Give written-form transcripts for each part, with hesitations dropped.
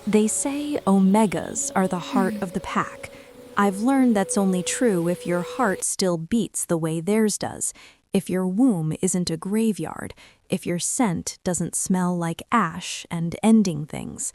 They say omegas are the heart of the pack. I've learned that's only true if your heart still beats the way theirs does, if your womb isn't a graveyard, if your scent doesn't smell like ash and ending things.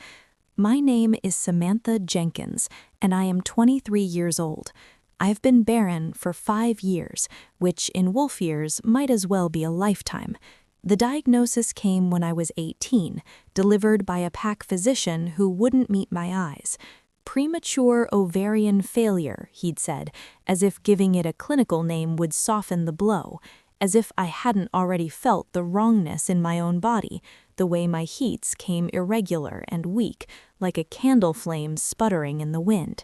My name is Samantha Jenkins, and I am 23 years old. I've been barren for 5 years, which in wolf years might as well be a lifetime. The diagnosis came when I was 18, delivered by a pack physician who wouldn't meet my eyes. Premature ovarian failure, he'd said, as if giving it a clinical name would soften the blow, as if I hadn't already felt the wrongness in my own body, the way my heats came irregular and weak, like a candle flame sputtering in the wind.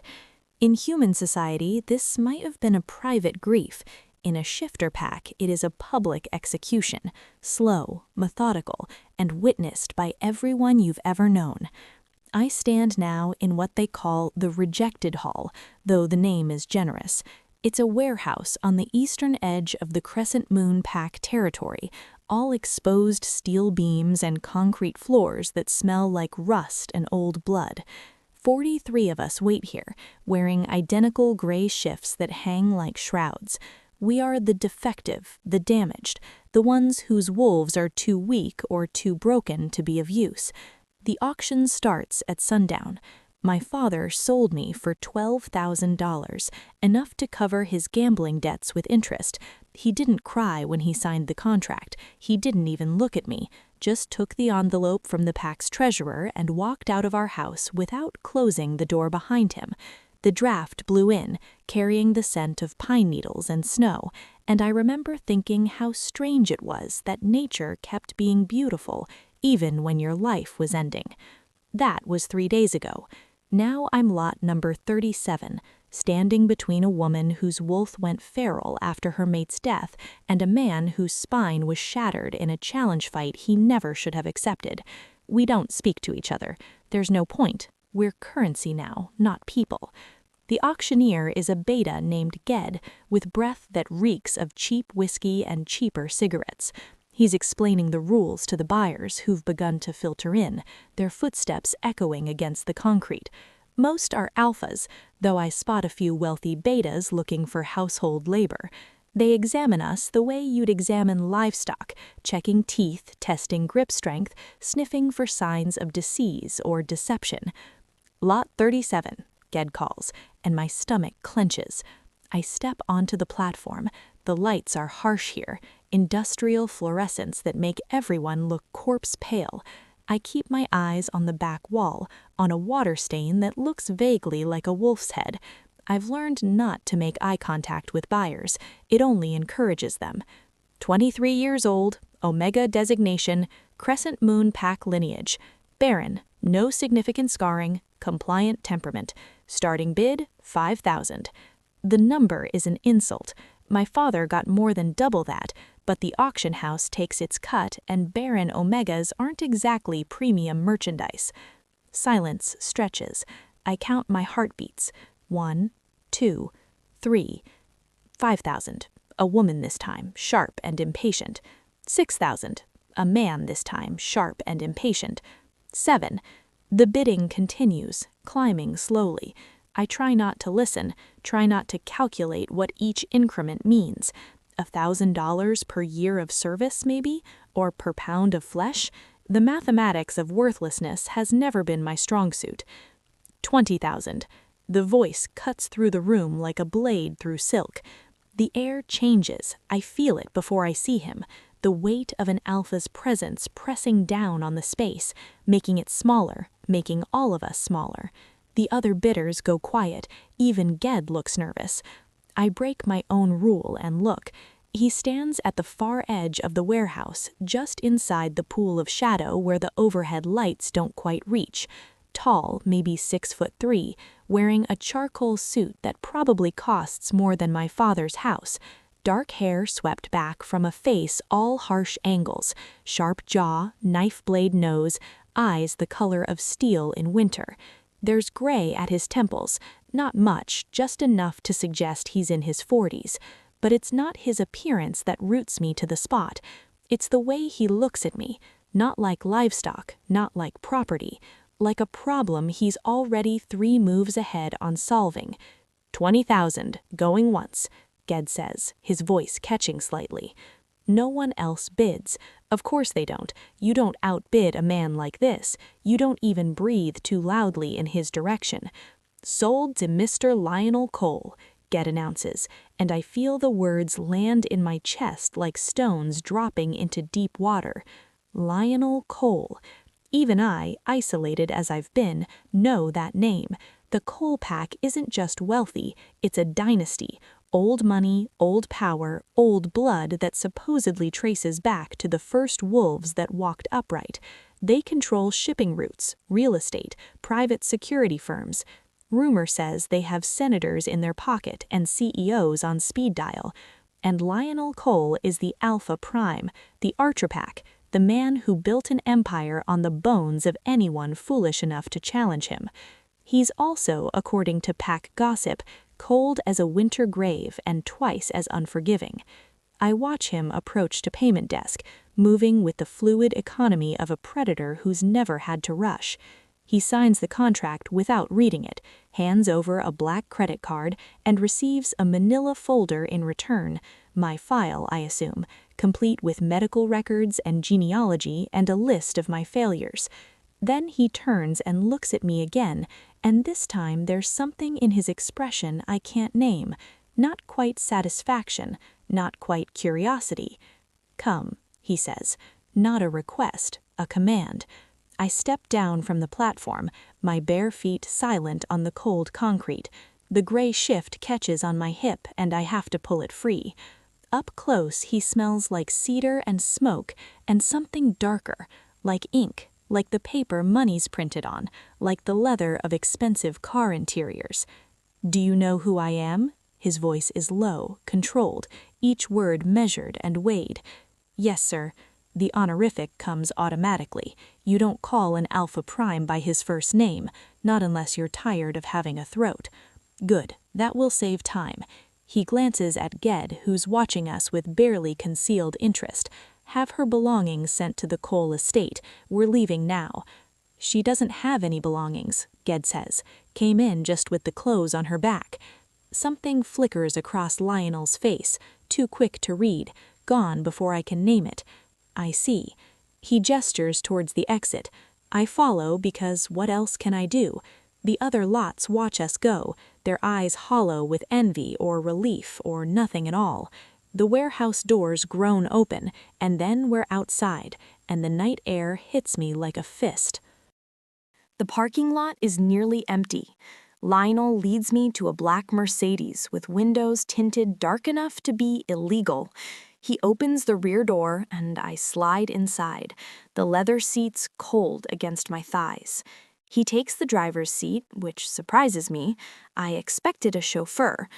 In human society, this might have been a private grief. In a shifter pack, it is a public execution, slow, methodical, and witnessed by everyone you've ever known. I stand now in what they call the rejected hall, though the name is generous. It's a warehouse on the eastern edge of the Crescent Moon Pack territory, all exposed steel beams and concrete floors that smell like rust and old blood. 43 of us wait here, wearing identical gray shifts that hang like shrouds. We are the defective, the damaged, the ones whose wolves are too weak or too broken to be of use. The auction starts at sundown. My father sold me for $12,000, enough to cover his gambling debts with interest. He didn't cry when he signed the contract. He didn't even look at me, just took the envelope from the pack's treasurer and walked out of our house without closing the door behind him. The draft blew in, carrying the scent of pine needles and snow, and I remember thinking how strange it was that nature kept being beautiful, even when your life was ending. That was 3 days ago. Now I'm lot number 37, standing between a woman whose wolf went feral after her mate's death and a man whose spine was shattered in a challenge fight he never should have accepted. We don't speak to each other. There's no point. We're currency now, not people. The auctioneer is a beta named Ged, with breath that reeks of cheap whiskey and cheaper cigarettes. He's explaining the rules to the buyers who've begun to filter in, their footsteps echoing against the concrete. Most are alphas, though I spot a few wealthy betas looking for household labor. They examine us the way you'd examine livestock, checking teeth, testing grip strength, sniffing for signs of disease or deception. Lot 37, Ged calls, and my stomach clenches. I step onto the platform. The lights are harsh here, industrial fluorescents that make everyone look corpse pale. I keep my eyes on the back wall, on a water stain that looks vaguely like a wolf's head. I've learned not to make eye contact with buyers. It only encourages them. 23 years old, Omega designation, Crescent Moon Pack lineage. Barren, no significant scarring, compliant temperament. Starting bid, $5,000. The number is an insult. My father got more than double that, but the auction house takes its cut and barren omegas aren't exactly premium merchandise. Silence stretches. I count my heartbeats. 1, 2, 3. 5,000. A woman this time, sharp and impatient. 6,000. A man this time, sharp and impatient. 7. The bidding continues, climbing slowly. I try not to listen, try not to calculate what each increment means. $1,000 per year of service, maybe? Or per pound of flesh? The mathematics of worthlessness has never been my strong suit. 20,000. The voice cuts through the room like a blade through silk. The air changes. I feel it before I see him. The weight of an alpha's presence pressing down on the space, making it smaller, making all of us smaller. The other bidders go quiet. Even Ged looks nervous. I break my own rule and look. He stands at the far edge of the warehouse, just inside the pool of shadow where the overhead lights don't quite reach. Tall, maybe 6'3", wearing a charcoal suit that probably costs more than my father's house. Dark hair swept back from a face all harsh angles, sharp jaw, knife blade nose, eyes the color of steel in winter. There's gray at his temples, not much, just enough to suggest he's in his 40s. But it's not his appearance that roots me to the spot. It's the way he looks at me, not like livestock, not like property. like a problem he's already 3 moves ahead on solving. 20,000, going once, Ged says, his voice catching slightly. No one else bids. Of course they don't. You don't outbid a man like this. You don't even breathe too loudly in his direction. Sold to Mr. Lionel Cole, Ged announces, and I feel the words land in my chest like stones dropping into deep water. Lionel Cole. Even I, isolated as I've been, know that name. The Cole pack isn't just wealthy, it's a dynasty. Old money, old power, old blood that supposedly traces back to the first wolves that walked upright. They control shipping routes, real estate, private security firms. Rumor says they have senators in their pocket and CEOs on speed dial. And Lionel Cole is the Alpha Prime, the Archer-pack, the man who built an empire on the bones of anyone foolish enough to challenge him. He's also, according to pack gossip, cold as a winter grave and twice as unforgiving. I watch him approach to payment desk, moving with the fluid economy of a predator who's never had to rush. He signs the contract without reading it, hands over a black credit card, and receives a manila folder in return, my file, I assume, complete with medical records and genealogy and a list of my failures. Then he turns and looks at me again, and this time there's something in his expression I can't name. Not quite satisfaction, not quite curiosity. "Come," he says, not a request, a command. I step down from the platform, my bare feet silent on the cold concrete. The gray shift catches on my hip and I have to pull it free. Up close he smells like cedar and smoke and something darker, like ink, like the paper money's printed on, like the leather of expensive car interiors. "Do you know who I am?" His voice is low, controlled, each word measured and weighed. "Yes, sir." The honorific comes automatically. You don't call an Alpha Prime by his first name, not unless you're tired of having a throat. Good, that will save time. He glances at Ged, who's watching us with barely concealed interest. Have her belongings sent to the Cole estate. We're leaving now. She doesn't have any belongings, Ged says. Came in just with the clothes on her back. Something flickers across Lionel's face, too quick to read, gone before I can name it. I see. He gestures towards the exit. I follow because what else can I do? The other lots watch us go, their eyes hollow with envy or relief or nothing at all. The warehouse doors groan open, and then we're outside, and the night air hits me like a fist. The parking lot is nearly empty. Lionel leads me to a black Mercedes with windows tinted dark enough to be illegal. He opens the rear door, and I slide inside, the leather seats cold against my thighs. He takes the driver's seat, which surprises me. I expected a chauffeur.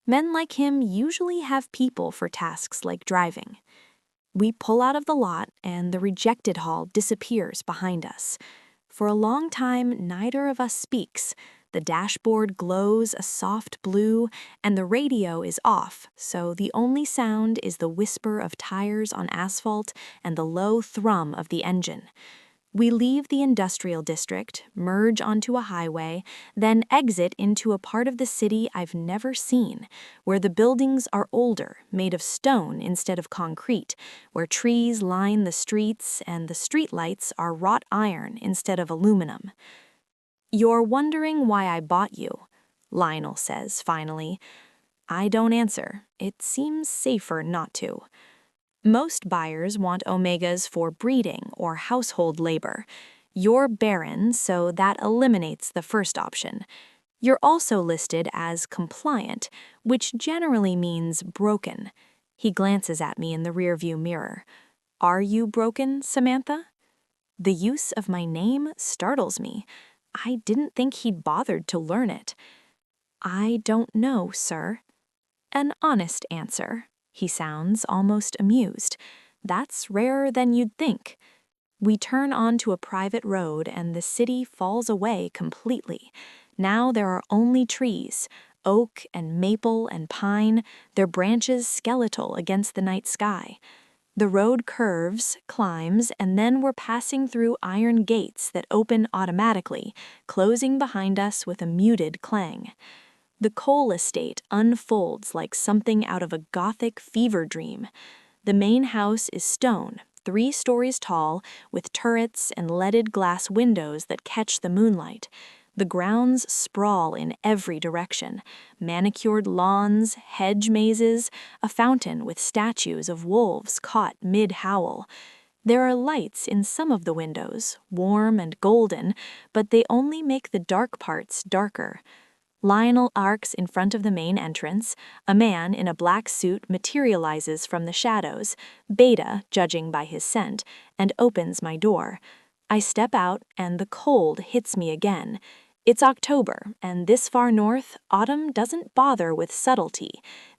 Men like him usually have people for tasks like driving. We pull out of the lot, and the rejected hall disappears behind us. For a long time, neither of us speaks. The dashboard glows a soft blue, and the radio is off, so the only sound is the whisper of tires on asphalt and the low thrum of the engine. We leave the industrial district, merge onto a highway, then exit into a part of the city I've never seen, where the buildings are older, made of stone instead of concrete, where trees line the streets and the streetlights are wrought iron instead of aluminum. "You're wondering why I bought you," Lionel says finally. I don't answer. It seems safer not to. Most buyers want omegas for breeding or household labor. You're Barren, so that eliminates the first option. You're also listed as compliant, which generally means broken. He glances at me in the rearview mirror. Are you broken, Samantha? The use of my name startles me. I didn't think he'd bothered to learn it. I don't know, sir. An honest answer. He sounds almost amused. That's rarer than you'd think. We turn onto a private road and the city falls away completely. Now there are only trees, oak and maple and pine, their branches skeletal against the night sky. The road curves, climbs, and then we're passing through iron gates that open automatically, closing behind us with a muted clang. The Cole estate unfolds like something out of a Gothic fever dream. The main house is stone, 3 stories tall, with turrets and leaded glass windows that catch the moonlight. The grounds sprawl in every direction: manicured lawns, hedge mazes, a fountain with statues of wolves caught mid-howl. There are lights in some of the windows, warm and golden, but they only make the dark parts darker. Lionel arcs in front of the main entrance. A man in a black suit materializes from the shadows, Beta judging by his scent, and opens my door. I step out, and the cold hits me again. It's October, and this far north, autumn doesn't bother with subtlety.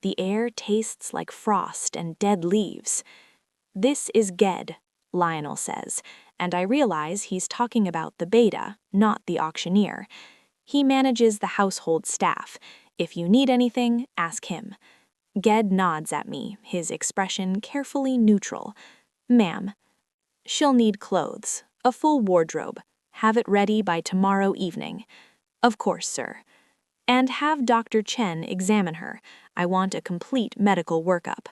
The air tastes like frost and dead leaves. "This is Ged," Lionel says, and I realize he's talking about the Beta, not the auctioneer. He manages the household staff. If you need anything, ask him. Ged nods at me, his expression carefully neutral. "Ma'am." "She'll need clothes, a full wardrobe. Have it ready by tomorrow evening." "Of course, sir." "And have Dr. Chen examine her. I want a complete medical workup."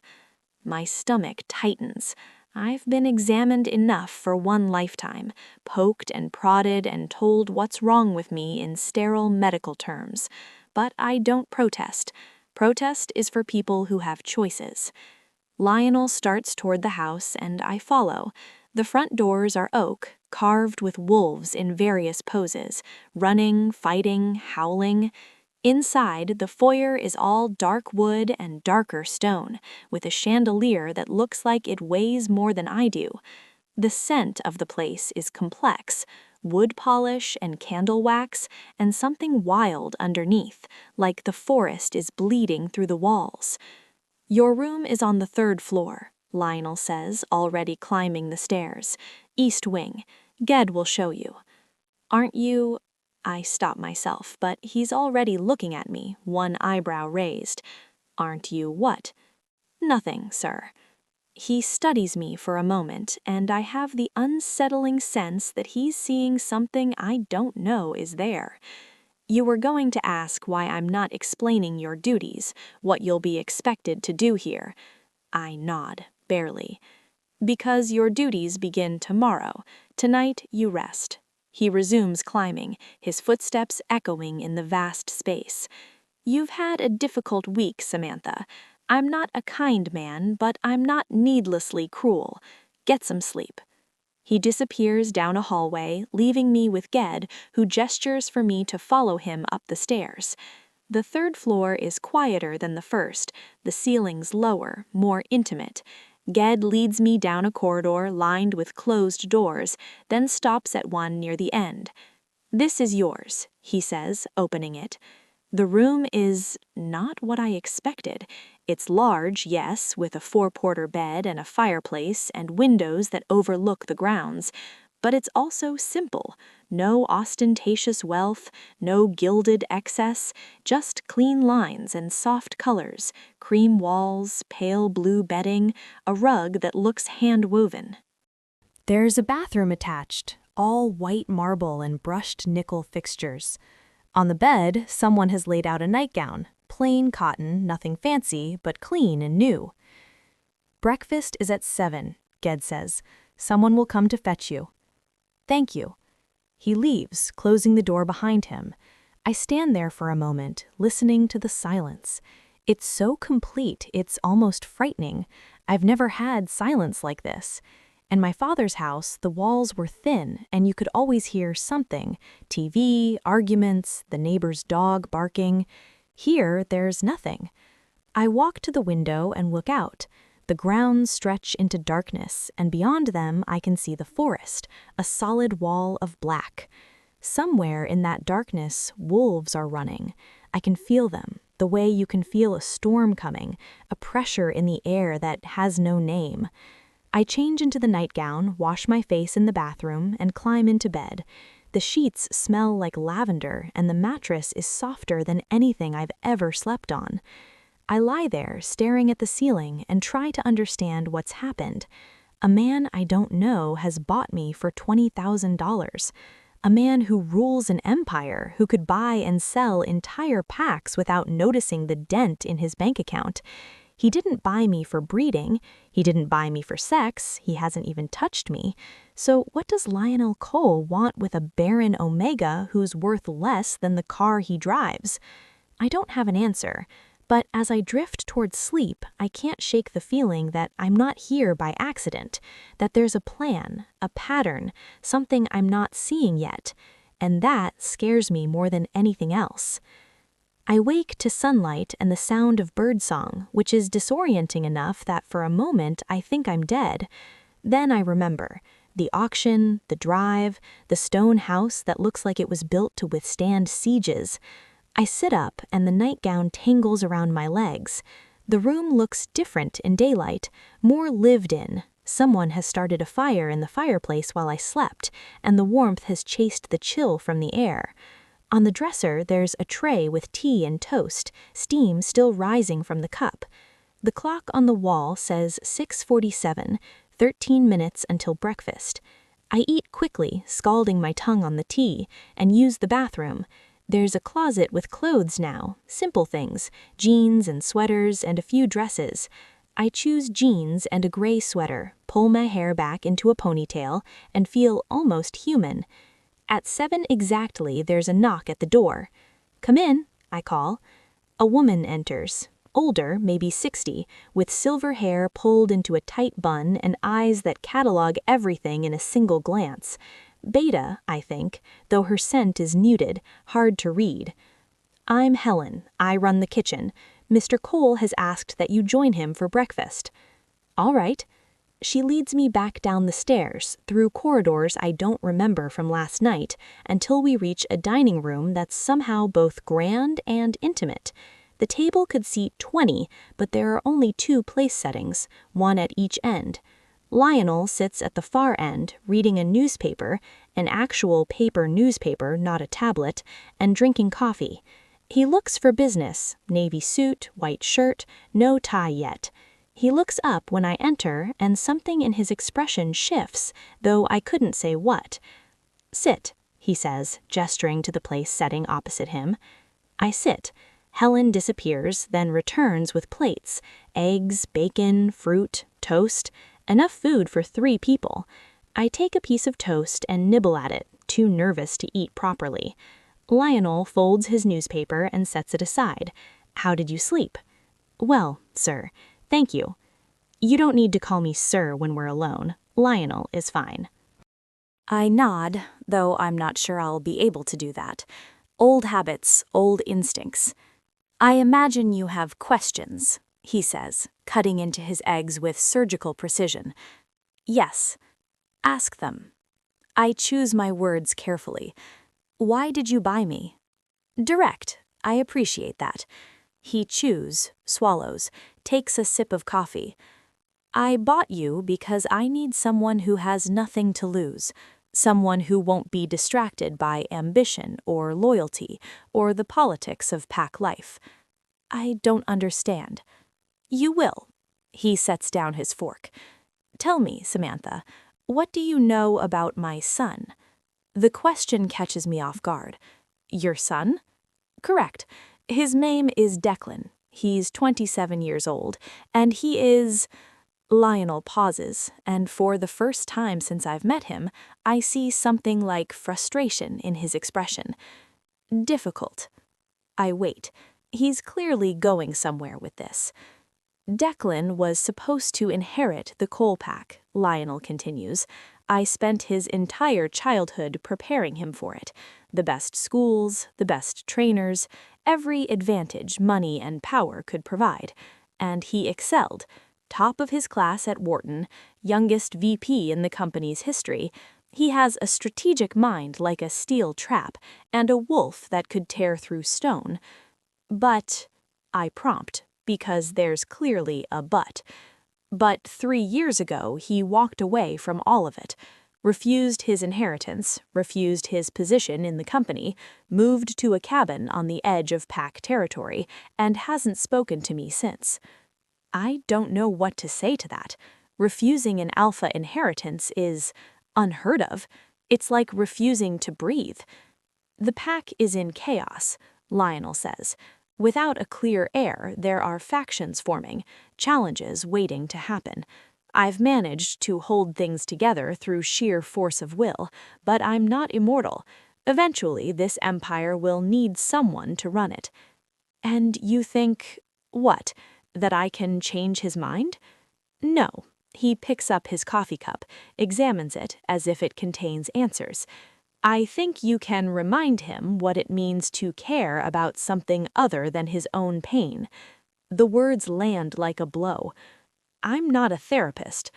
My stomach tightens. I've been examined enough for one lifetime, poked and prodded and told what's wrong with me in sterile medical terms. But I don't protest. Protest is for people who have choices. Lionel starts toward the house, and I follow. The front doors are oak, carved with wolves in various poses, running, fighting, howling. Inside, the foyer is all dark wood and darker stone, with a chandelier that looks like it weighs more than I do. The scent of the place is complex: wood polish and candle wax, and something wild underneath, like the forest is bleeding through the walls. "Your room is on the 3rd floor, Lionel says, already climbing the stairs. "East wing. Ged will show you." "Aren't you—" I stop myself, but he's already looking at me, one eyebrow raised. "Aren't you what?" "Nothing, sir." He studies me for a moment, and I have the unsettling sense that he's seeing something I don't know is there. "You were going to ask why I'm not explaining your duties, what you'll be expected to do here." I nod, barely. "Because your duties begin tomorrow. Tonight you rest." He resumes climbing, his footsteps echoing in the vast space. "You've had a difficult week, Samantha. I'm not a kind man, but I'm not needlessly cruel. Get some sleep." He disappears down a hallway, leaving me with Ged, who gestures for me to follow him up the stairs. The 3rd floor is quieter than the 1st, the ceilings lower, more intimate. Ged leads me down a corridor lined with closed doors, then stops at one near the end. "This is yours," he says, opening it. The room is not what I expected. It's large, yes, with a 4-porter bed and a fireplace and windows that overlook the grounds, but it's also simple. No ostentatious wealth, no gilded excess, just clean lines and soft colors, cream walls, pale blue bedding, a rug that looks hand-woven. There's a bathroom attached, all white marble and brushed nickel fixtures. On the bed, someone has laid out a nightgown, plain cotton, nothing fancy, but clean and new. "Breakfast is at 7, Ged says. "Someone will come to fetch you." "Thank you." He leaves, closing the door behind him. I stand there for a moment, listening to the silence. It's so complete, it's almost frightening. I've never had silence like this. In my father's house, the walls were thin, and you could always hear something: TV, arguments, the neighbor's dog barking. Here, there's nothing. I walk to the window and look out. The grounds stretch into darkness, and beyond them I can see the forest, a solid wall of black. Somewhere in that darkness, wolves are running. I can feel them, the way you can feel a storm coming, a pressure in the air that has no name. I change into the nightgown, wash my face in the bathroom, and climb into bed. The sheets smell like lavender, and the mattress is softer than anything I've ever slept on. I lie there, staring at the ceiling, and try to understand what's happened. A man I don't know has bought me for $20,000. A man who rules an empire, who could buy and sell entire packs without noticing the dent in his bank account. He didn't buy me for breeding. He didn't buy me for sex. He hasn't even touched me. So what does Lionel Cole want with a Barren Omega who's worth less than the car he drives? I don't have an answer. But as I drift towards sleep, I can't shake the feeling that I'm not here by accident, that there's a plan, a pattern, something I'm not seeing yet, and that scares me more than anything else. I wake to sunlight and the sound of birdsong, which is disorienting enough that for a moment I think I'm dead. Then I remember the auction, the drive, the stone house that looks like it was built to withstand sieges. I sit up and the nightgown tangles around my legs. The room looks different in daylight, more lived in. Someone has started a fire in the fireplace while I slept, and the warmth has chased the chill from the air. On the dresser, there's a tray with tea and toast, steam still rising from the cup. The clock on the wall says 6:47, 13 minutes until breakfast. I eat quickly, scalding my tongue on the tea, and use the bathroom. There's a closet with clothes now, simple things, jeans and sweaters and a few dresses. I choose jeans and a gray sweater, pull my hair back into a ponytail, and feel almost human. At 7 exactly, there's a knock at the door. "Come in," I call. A woman enters, older, maybe 60, with silver hair pulled into a tight bun and eyes that catalog everything in a single glance. Beta, I think, though her scent is muted, hard to read. "I'm Helen. I run the kitchen. Mr. Cole has asked that you join him for breakfast." "All right." She leads me back down the stairs, through corridors I don't remember from last night, until we reach a dining room that's somehow both grand and intimate. The table could seat 20, but there are only 2 place settings, one at each end. Lionel sits at the far end, reading a newspaper, an actual paper newspaper, not a tablet, and drinking coffee. He looks for business, navy suit, white shirt, no tie yet. He looks up when I enter, and something in his expression shifts, though I couldn't say what. "Sit," he says, gesturing to the place setting opposite him. I sit. Helen disappears, then returns with plates, eggs, bacon, fruit, toast. Enough food for 3 people. I take a piece of toast and nibble at it, too nervous to eat properly. Lionel folds his newspaper and sets it aside. "How did you sleep?" "Well, sir, thank you." You don't need to call me sir when we're alone. Lionel is fine. I nod, though I'm not sure I'll be able to do that. Old habits, old instincts. "I imagine you have questions," he says, cutting into his eggs with surgical precision. "Yes. Ask them." I choose my words carefully. "Why did you buy me?" Direct. I appreciate that. He chews, swallows, takes a sip of coffee. "I bought you because I need someone who has nothing to lose, someone who won't be distracted by ambition or loyalty or the politics of pack life." I don't understand. "You will." He sets down his fork. "Tell me, Samantha, what do you know about my son?" The question catches me off guard. "Your son?" "Correct. His name is Declan. He's 27 years old, and he is—" Lionel pauses, and for the first time since I've met him, I see something like frustration in his expression. "Difficult." I wait. He's clearly going somewhere with this. "Declan was supposed to inherit the Cole pack," Lionel continues. "I spent his entire childhood preparing him for it. The best schools, the best trainers, every advantage money and power could provide. And he excelled. Top of his class at Wharton, youngest VP in the company's history. He has a strategic mind like a steel trap, and a wolf that could tear through stone. But," I prompt, because there's clearly a but. "But 3 years ago he walked away from all of it. refused his inheritance, refused his position in the company, moved to a cabin on the edge of pack territory, and hasn't spoken to me since. I don't know what to say to that. Refusing an alpha inheritance is unheard of. It's like refusing to breathe. The pack is in chaos, Lionel says. Without a clear air, there are factions forming, challenges waiting to happen. I've managed to hold things together through sheer force of will, but I'm not immortal. Eventually, this empire will need someone to run it. And you think, what, that I can change his mind? No. He picks up his coffee cup, examines it as if it contains answers. I think you can remind him what it means to care about something other than his own pain. The words land like a blow. I'm not a therapist.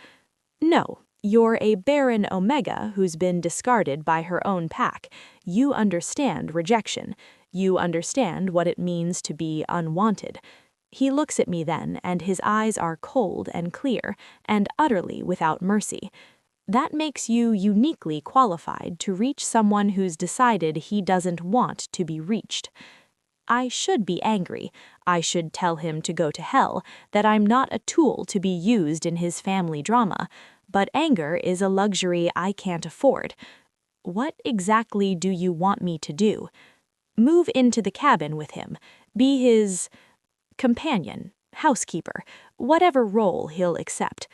No, you're a Barren Omega who's been discarded by her own pack. You understand rejection. You understand what it means to be unwanted. He looks at me then, and his eyes are cold and clear, and utterly without mercy. That makes you uniquely qualified to reach someone who's decided he doesn't want to be reached. I should be angry. I should tell him to go to hell, that I'm not a tool to be used in his family drama. But anger is a luxury I can't afford. What exactly do you want me to do? Move into the cabin with him. Be his companion, housekeeper, whatever role he'll accept.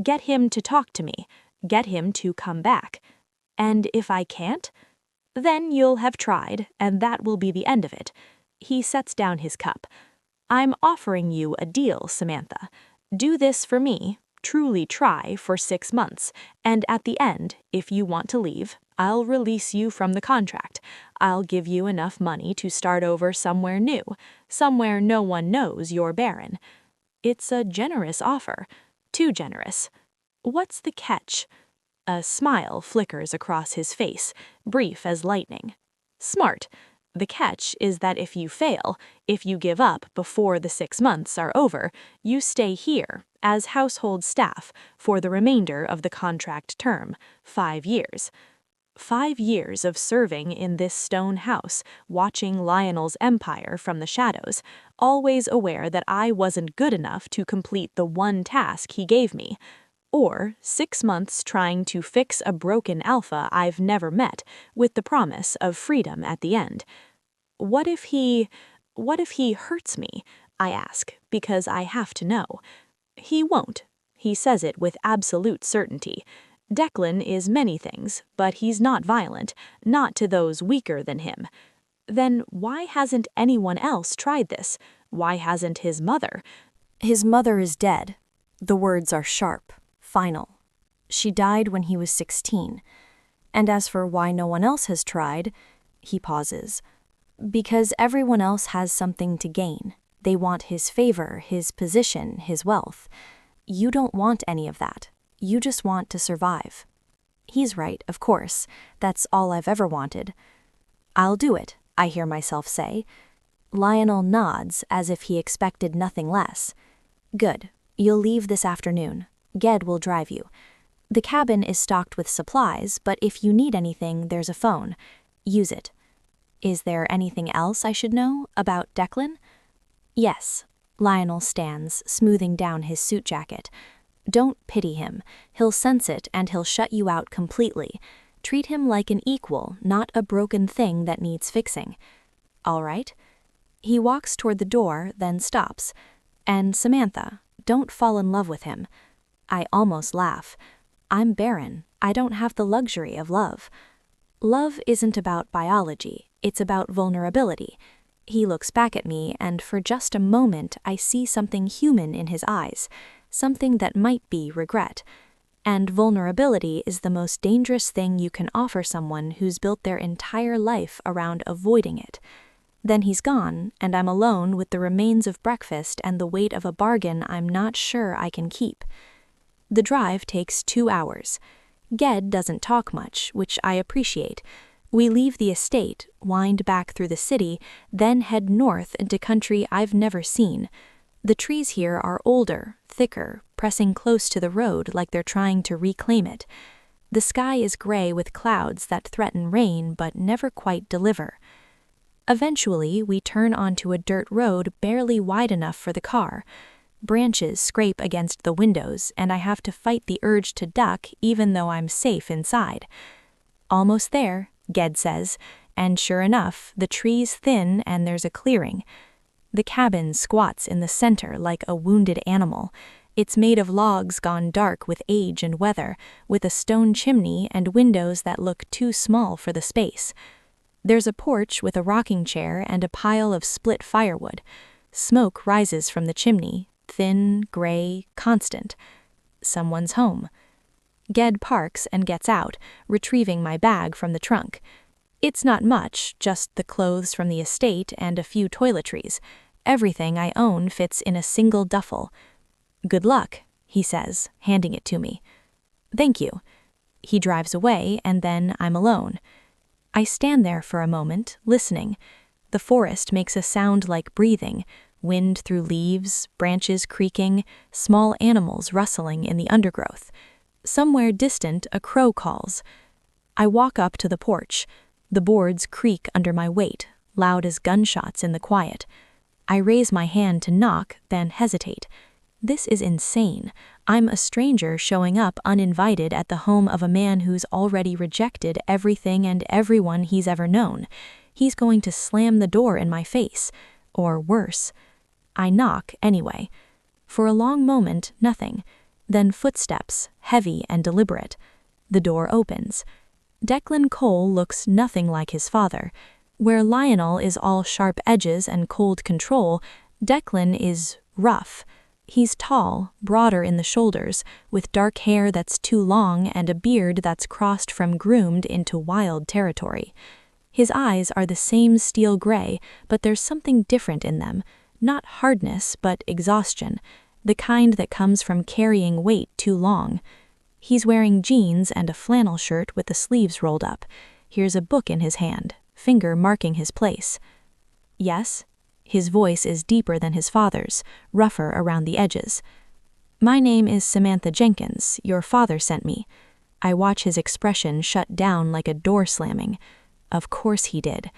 Get him to talk to me. Get him to come back. And if I can't, then you'll have tried, and that will be the end of it. He sets down his cup. I'm offering you a deal, Samantha. Do this for me, truly try for 6 months, and at the end, if you want to leave, I'll release you from the contract. I'll give you enough money to start over somewhere new, somewhere no one knows you're Barren. It's a generous offer. Too generous. What's the catch? A smile flickers across his face, brief as lightning. Smart. The catch is that if you fail, if you give up before the 6 months are over, you stay here as household staff for the remainder of the contract term, 5 years. 5 years of serving in this stone house, watching Lionel's empire from the shadows, always aware that I wasn't good enough to complete the one task he gave me. Or 6 months trying to fix a broken alpha I've never met, with the promise of freedom at the end. What if he hurts me? I ask, because I have to know. He won't. He says it with absolute certainty. Declan is many things, but he's not violent, not to those weaker than him. Then why hasn't anyone else tried this? Why hasn't his mother? His mother is dead. The words are sharp, final. She died when he was 16. And as for why no one else has tried, he pauses. Because everyone else has something to gain. They want his favor, his position, his wealth. You don't want any of that. You just want to survive. He's right, of course. That's all I've ever wanted. I'll do it, I hear myself say. Lionel nods as if he expected nothing less. Good. You'll leave this afternoon. Ged will drive you. The cabin is stocked with supplies, but if you need anything, there's a phone. Use it. Is there anything else I should know about Declan? Yes. Lionel stands, smoothing down his suit jacket. Don't pity him. He'll sense it and he'll shut you out completely. Treat him like an equal, not a broken thing that needs fixing. All right? He walks toward the door, then stops. And Samantha, don't fall in love with him. I almost laugh. I'm Barren. I don't have the luxury of love. Love isn't about biology. It's about vulnerability. He looks back at me, and for just a moment I see something human in his eyes, something that might be regret. And vulnerability is the most dangerous thing you can offer someone who's built their entire life around avoiding it. Then he's gone, and I'm alone with the remains of breakfast and the weight of a bargain I'm not sure I can keep. The drive takes 2 hours. Ged doesn't talk much, which I appreciate. We leave the estate, wind back through the city, then head north into country I've never seen. The trees here are older, thicker, pressing close to the road like they're trying to reclaim it. The sky is gray with clouds that threaten rain but never quite deliver. Eventually, we turn onto a dirt road barely wide enough for the car. Branches scrape against the windows, and I have to fight the urge to duck even though I'm safe inside. Almost there, Ged says, and sure enough, the trees thin and there's a clearing. The cabin squats in the center like a wounded animal. It's made of logs gone dark with age and weather, with a stone chimney and windows that look too small for the space. There's a porch with a rocking chair and a pile of split firewood. Smoke rises from the chimney, thin, gray, constant. Someone's home. Ged parks and gets out, retrieving my bag from the trunk. It's not much, just the clothes from the estate and a few toiletries. Everything I own fits in a single duffel. "Good luck," he says, handing it to me. "Thank you." He drives away, and then I'm alone. I stand there for a moment, listening. The forest makes a sound like breathing, wind through leaves, branches creaking, small animals rustling in the undergrowth. Somewhere distant, a crow calls. I walk up to the porch. The boards creak under my weight, loud as gunshots in the quiet. I raise my hand to knock, then hesitate. This is insane. I'm a stranger showing up uninvited at the home of a man who's already rejected everything and everyone he's ever known. He's going to slam the door in my face. Or worse. I knock anyway. For a long moment, nothing. Then footsteps, heavy and deliberate. The door opens. Declan Cole looks nothing like his father. Where Lionel is all sharp edges and cold control, Declan is rough. He's tall, broader in the shoulders, with dark hair that's too long and a beard that's crossed from groomed into wild territory. His eyes are the same steel gray, but there's something different in them. Not hardness, but exhaustion, the kind that comes from carrying weight too long. He's wearing jeans and a flannel shirt with the sleeves rolled up. Here's a book in his hand, finger marking his place. "Yes?" His voice is deeper than his father's, rougher around the edges. "My name is Samantha Jenkins. Your father sent me." I watch his expression shut down like a door slamming. Of course he did.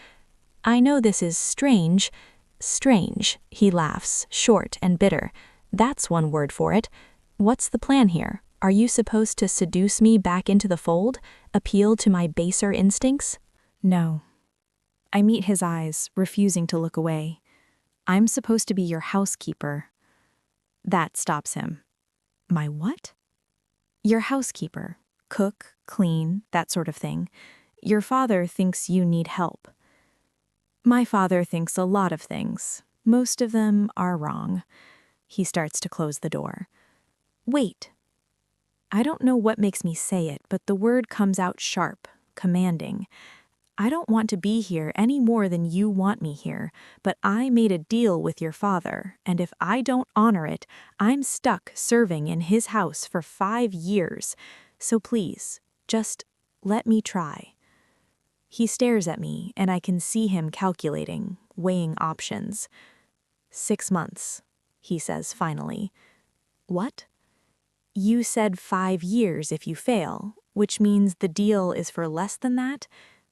"I know this is strange." "Strange," he laughs, short and bitter. "That's one word for it. What's the plan here? Are you supposed to seduce me back into the fold? Appeal to my baser instincts?" "No." I meet his eyes, refusing to look away. "I'm supposed to be your housekeeper." That stops him. "My what?" "Your housekeeper. Cook, clean, that sort of thing. Your father thinks you need help." "My father thinks a lot of things. Most of them are wrong." He starts to close the door. "Wait." I don't know what makes me say it, but the word comes out sharp, commanding. "I don't want to be here any more than you want me here, but I made a deal with your father, and if I don't honor it, I'm stuck serving in his house for 5 years. So please, just let me try." He stares at me, and I can see him calculating, weighing options. 6 months, he says finally. "What?" "You said 5 years if you fail, which means the deal is for less than that?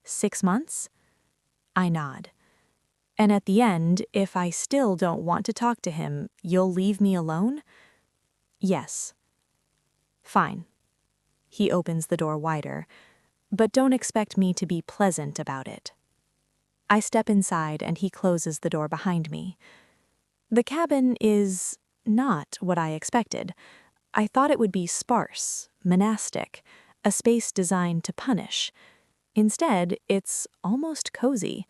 6 months?" I nod. "And at the end, if I still don't want to talk to him, you'll leave me alone?" "Yes." "Fine." He opens the door wider. "But don't expect me to be pleasant about it." I step inside and he closes the door behind me. The cabin is not what I expected. I thought it would be sparse, monastic, a space designed to punish. Instead, it's almost cozy.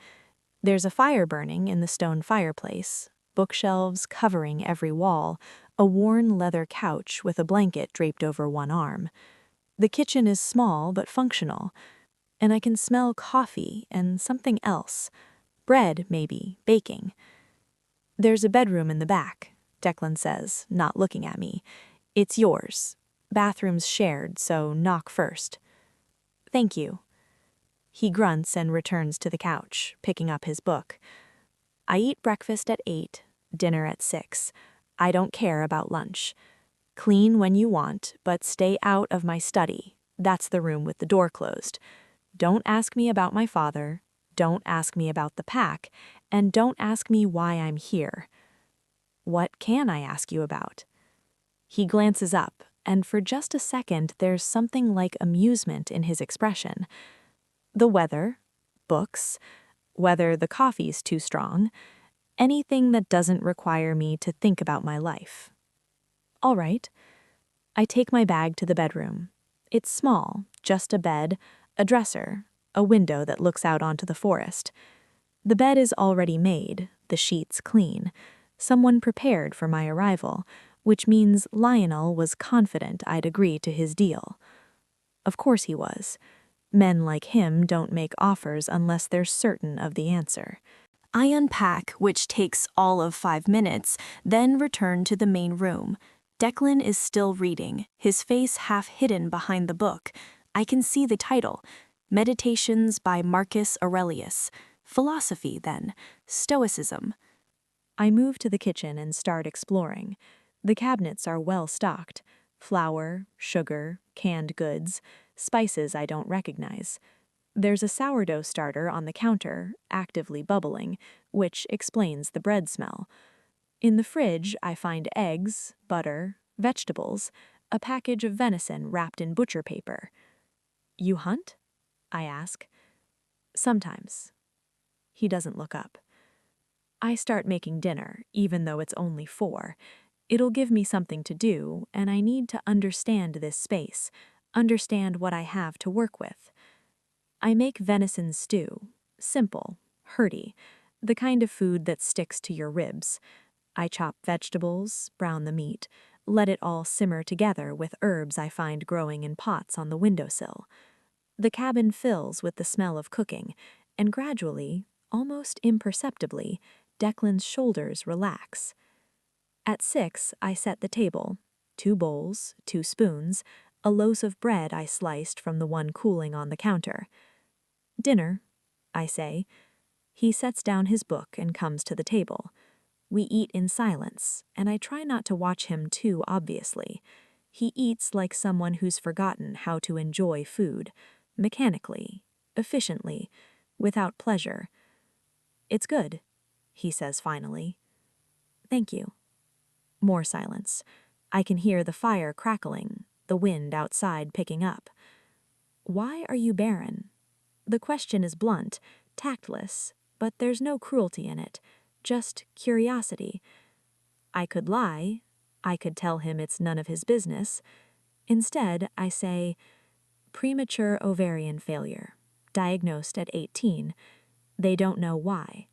There's a fire burning in the stone fireplace, bookshelves covering every wall, a worn leather couch with a blanket draped over one arm. The kitchen is small but functional, and I can smell coffee and something else. Bread, maybe, baking. "There's a bedroom in the back," Declan says, not looking at me. "It's yours. Bathroom's shared, so knock first." "Thank you." He grunts and returns to the couch, picking up his book. "I eat breakfast at 8, dinner at 6. I don't care about lunch. Clean when you want, but stay out of my study. That's the room with the door closed. Don't ask me about my father, don't ask me about the pack, and don't ask me why I'm here. What can I ask you about? He glances up, and for just a second there's something like amusement in his expression. The weather, books, whether the coffee's too strong, anything that doesn't require me to think about my life. All right. I take my bag to the bedroom. It's small, just a bed, a dresser, a window that looks out onto the forest. The bed is already made, the sheets clean. Someone prepared for my arrival, which means Lionel was confident I'd agree to his deal. Of course he was. Men like him don't make offers unless they're certain of the answer. I unpack, which takes all of 5 minutes, then return to the main room. Declan is still reading, his face half hidden behind the book. I can see the title, Meditations by Marcus Aurelius. Philosophy, then. Stoicism. I move to the kitchen and start exploring. The cabinets are well stocked. Flour, sugar, canned goods, spices I don't recognize. There's a sourdough starter on the counter, actively bubbling, which explains the bread smell. In the fridge, I find eggs, butter, vegetables, a package of venison wrapped in butcher paper. You hunt? I ask. Sometimes. He doesn't look up. I start making dinner, even though it's only 4. It'll give me something to do, and I need to understand this space, understand what I have to work with. I make venison stew, simple, hearty, the kind of food that sticks to your ribs. I chop vegetables, brown the meat, let it all simmer together with herbs I find growing in pots on the windowsill. The cabin fills with the smell of cooking, and gradually, almost imperceptibly, Declan's shoulders relax. At 6, I set the table, 2 bowls, 2 spoons, a loaf of bread I sliced from the one cooling on the counter. Dinner, I say. He sets down his book and comes to the table. We eat in silence, and I try not to watch him too obviously. He eats like someone who's forgotten how to enjoy food, mechanically, efficiently, without pleasure. It's good, he says finally. Thank you. More silence. I can hear the fire crackling, the wind outside picking up. Why are you barren? The question is blunt, tactless, but there's no cruelty in it, just curiosity. I could lie. I could tell him it's none of his business. Instead, I say, premature ovarian failure, diagnosed at 18. They don't know why.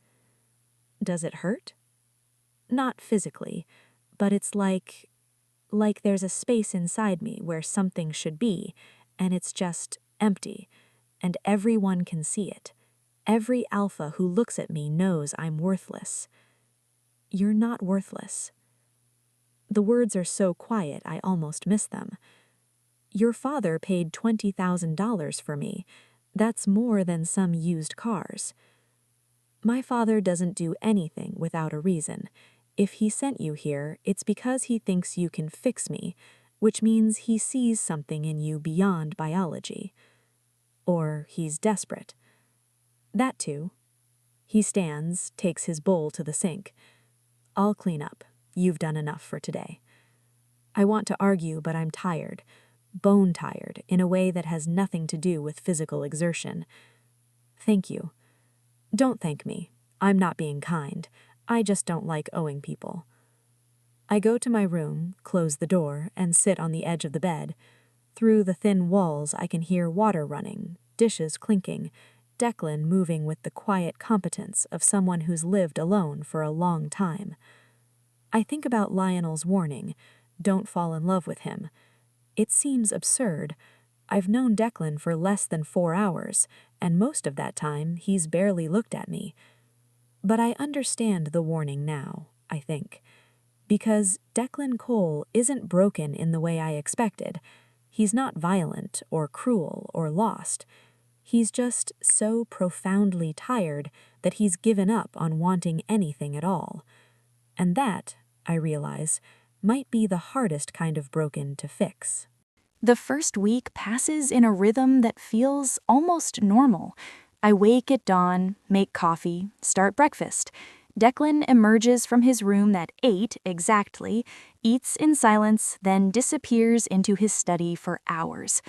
Does it hurt? Not physically, but it's like there's a space inside me where something should be, and it's just empty, and everyone can see it. Every alpha who looks at me knows I'm worthless. You're not worthless. The words are so quiet I almost miss them. Your father paid $20,000 for me. That's more than some used cars. My father doesn't do anything without a reason. If he sent you here, it's because he thinks you can fix me, which means he sees something in you beyond biology. Or he's desperate. That too. He stands, takes his bowl to the sink. I'll clean up. You've done enough for today. I want to argue, but I'm tired. Bone tired, in a way that has nothing to do with physical exertion. Thank you. Don't thank me. I'm not being kind. I just don't like owing people. I go to my room, close the door, and sit on the edge of the bed. Through the thin walls, I can hear water running, dishes clinking, Declan moving with the quiet competence of someone who's lived alone for a long time. I think about Lionel's warning, don't fall in love with him. It seems absurd. I've known Declan for less than 4 hours, and most of that time he's barely looked at me. But I understand the warning now, I think. Because Declan Cole isn't broken in the way I expected. He's not violent or cruel or lost. He's just so profoundly tired that he's given up on wanting anything at all. And that, I realize, might be the hardest kind of broken to fix. The first week passes in a rhythm that feels almost normal. I wake at dawn, make coffee, start breakfast. Declan emerges from his room at 8 exactly, eats in silence, then disappears into his study for hours.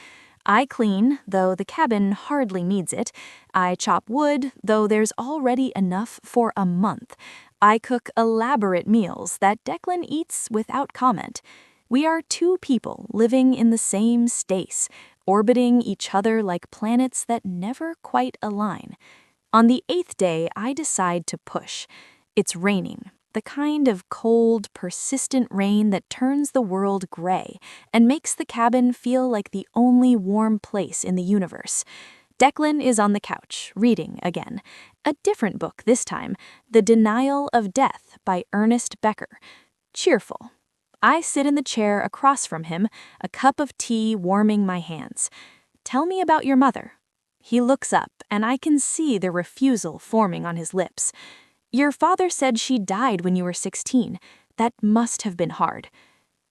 I clean, though the cabin hardly needs it. I chop wood, though there's already enough for a month. I cook elaborate meals that Declan eats without comment. We are two people living in the same space, orbiting each other like planets that never quite align. On the 8th day, I decide to push. It's raining, the kind of cold, persistent rain that turns the world gray and makes the cabin feel like the only warm place in the universe. Declan is on the couch, reading again. A different book this time, The Denial of Death by Ernest Becker. Cheerful. I sit in the chair across from him, a cup of tea warming my hands. Tell me about your mother. He looks up, and I can see the refusal forming on his lips. Your father said she died when you were 16. That must have been hard.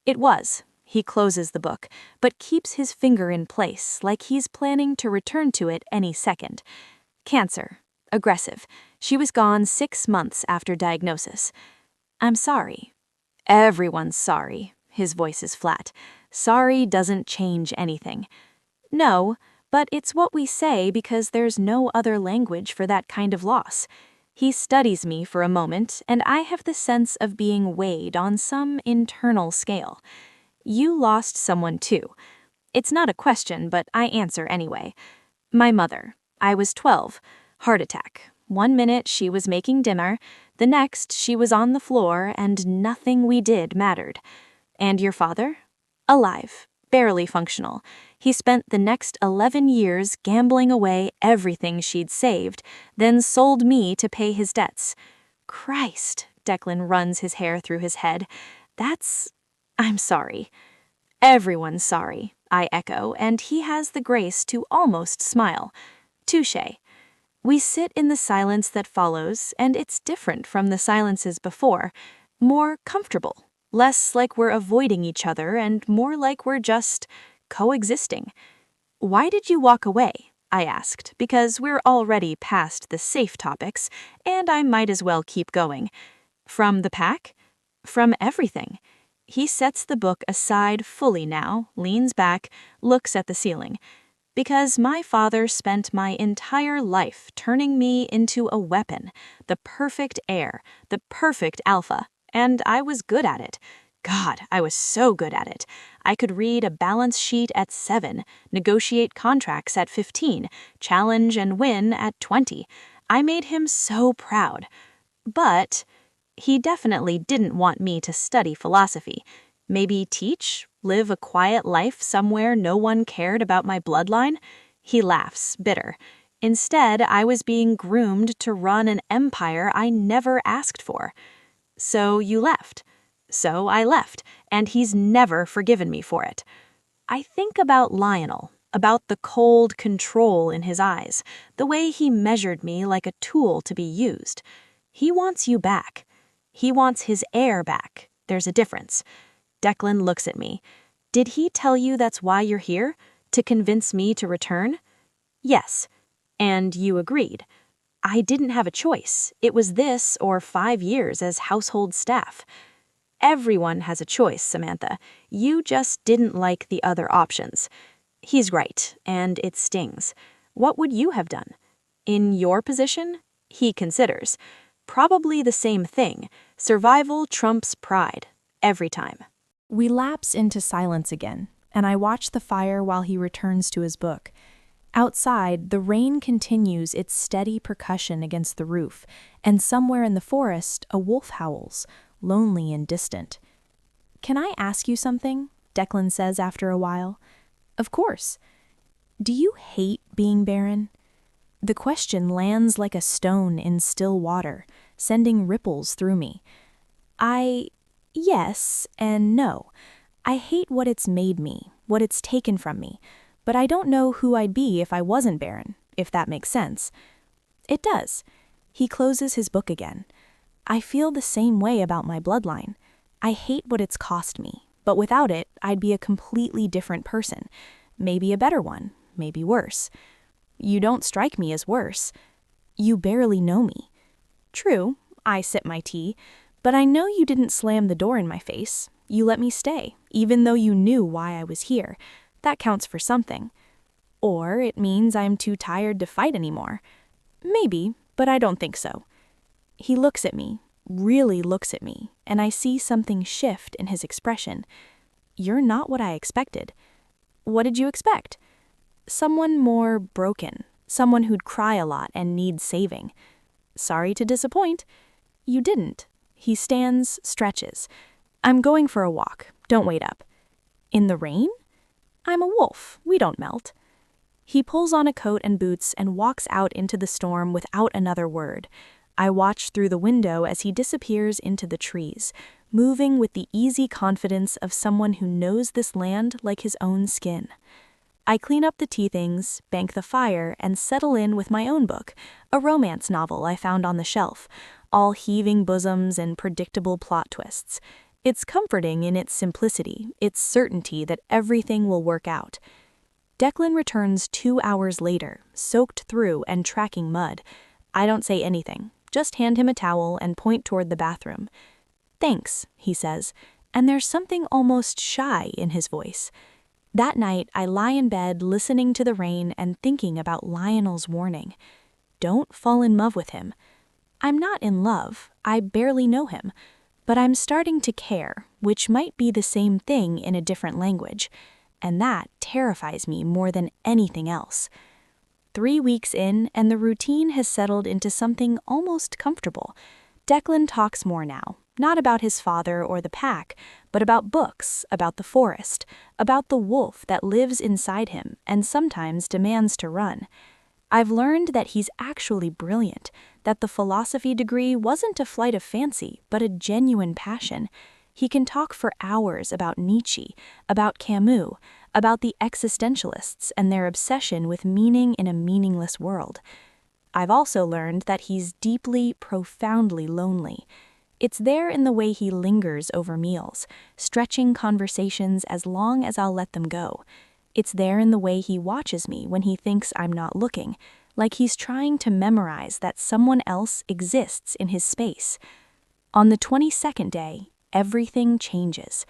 It was. He closes the book, but keeps his finger in place, like he's planning to return to it any second. Cancer. Aggressive. She was gone 6 months after diagnosis. I'm sorry. Everyone's sorry. His voice is flat. Sorry doesn't change anything. No, but it's what we say because there's no other language for that kind of loss. He studies me for a moment, and I have the sense of being weighed on some internal scale. You lost someone too. It's not a question, but I answer anyway. My mother. I was 12. Heart attack. 1 minute she was making dinner, the next she was on the floor and nothing we did mattered. And your father? Alive. Barely functional. He spent the next 11 years gambling away everything she'd saved, then sold me to pay his debts. Christ, Declan runs his hair through his head. I'm sorry. Everyone's sorry, I echo, and he has the grace to almost smile. Touché. We sit in the silence that follows, and it's different from the silences before, more comfortable. Less like we're avoiding each other and more like we're just coexisting. Why did you walk away? I asked, because we're already past the safe topics, and I might as well keep going. From the pack? From everything. He sets the book aside fully now, leans back, looks at the ceiling. Because my father spent my entire life turning me into a weapon, the perfect heir, the perfect alpha. And I was good at it. God, I was so good at it. I could read a balance sheet at 7, negotiate contracts at 15, challenge and win at 20. I made him so proud. But he definitely didn't want me to study philosophy. Maybe teach, live a quiet life somewhere no one cared about my bloodline? He laughs, bitter. Instead, I was being groomed to run an empire I never asked for. So you left. So I left, and he's never forgiven me for it. I think about Lionel, about the cold control in his eyes, the way he measured me like a tool to be used. He wants you back. He wants his heir back. There's a difference. Declan looks at me. Did he tell you that's why you're here? To convince me to return? Yes. And you agreed. I didn't have a choice. It was this or 5 years as household staff. Everyone has a choice, Samantha. You just didn't like the other options. He's right, and it stings. What would you have done? In your position? He considers. Probably the same thing. Survival trumps pride. Every time. We lapse into silence again, and I watch the fire while he returns to his book. Outside, the rain continues its steady percussion against the roof, and somewhere in the forest, a wolf howls, lonely and distant. Can I ask you something? Declan says after a while. Of course. Do you hate being barren? The question lands like a stone in still water, sending ripples through me. Yes and no. I hate what it's made me, what it's taken from me. But I don't know who I'd be if I wasn't barren, if that makes sense. It does. He closes his book again. I feel the same way about my bloodline. I hate what it's cost me, but without it, I'd be a completely different person. Maybe a better one, maybe worse. You don't strike me as worse. You barely know me. True, I sip my tea, but I know you didn't slam the door in my face. You let me stay, even though you knew why I was here. That counts for something. Or it means I'm too tired to fight anymore. Maybe, but I don't think so. He looks at me, really looks at me, and I see something shift in his expression. You're not what I expected. What did you expect? Someone more broken, someone who'd cry a lot and need saving. Sorry to disappoint. You didn't. He stands, stretches. I'm going for a walk. Don't wait up. In the rain? I'm a wolf. We don't melt. He pulls on a coat and boots and walks out into the storm without another word. I watch through the window as he disappears into the trees, moving with the easy confidence of someone who knows this land like his own skin. I clean up the tea things, bank the fire, and settle in with my own book, a romance novel I found on the shelf, all heaving bosoms and predictable plot twists. It's comforting in its simplicity, its certainty that everything will work out. Declan returns 2 hours later, soaked through and tracking mud. I don't say anything, just hand him a towel and point toward the bathroom. Thanks, he says, and there's something almost shy in his voice. That night, I lie in bed listening to the rain and thinking about Lionel's warning. Don't fall in love with him. I'm not in love, I barely know him, but I'm starting to care, which might be the same thing in a different language. And that terrifies me more than anything else. 3 weeks in, and the routine has settled into something almost comfortable. Declan talks more now, not about his father or the pack, but about books, about the forest, about the wolf that lives inside him and sometimes demands to run. I've learned that he's actually brilliant, that the philosophy degree wasn't a flight of fancy, but a genuine passion. He can talk for hours about Nietzsche, about Camus, about the existentialists and their obsession with meaning in a meaningless world. I've also learned that he's deeply, profoundly lonely. It's there in the way he lingers over meals, stretching conversations as long as I'll let them go. It's there in the way he watches me when he thinks I'm not looking, like he's trying to memorize that someone else exists in his space. On the 22nd day, everything changes.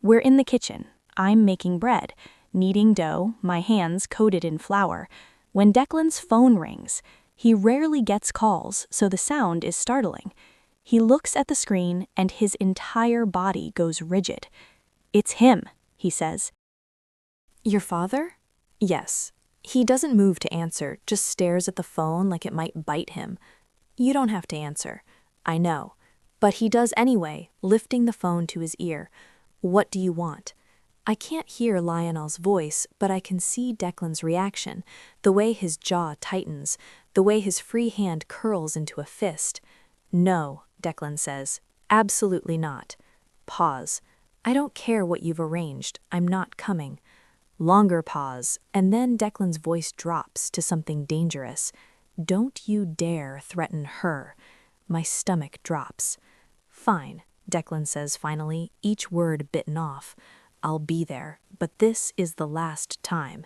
We're in the kitchen. I'm making bread, kneading dough, my hands coated in flour, when Declan's phone rings. He rarely gets calls, so the sound is startling. He looks at the screen and his entire body goes rigid. It's him, he says. Your father? Yes. He doesn't move to answer, just stares at the phone like it might bite him. You don't have to answer. I know. But he does anyway, lifting the phone to his ear. What do you want? I can't hear Lionel's voice, but I can see Declan's reaction, the way his jaw tightens, the way his free hand curls into a fist. No, Declan says. Absolutely not. Pause. I don't care what you've arranged. I'm not coming. Longer pause, and then Declan's voice drops to something dangerous. Don't you dare threaten her. My stomach drops. Fine, Declan says finally, each word bitten off. I'll be there, but this is the last time.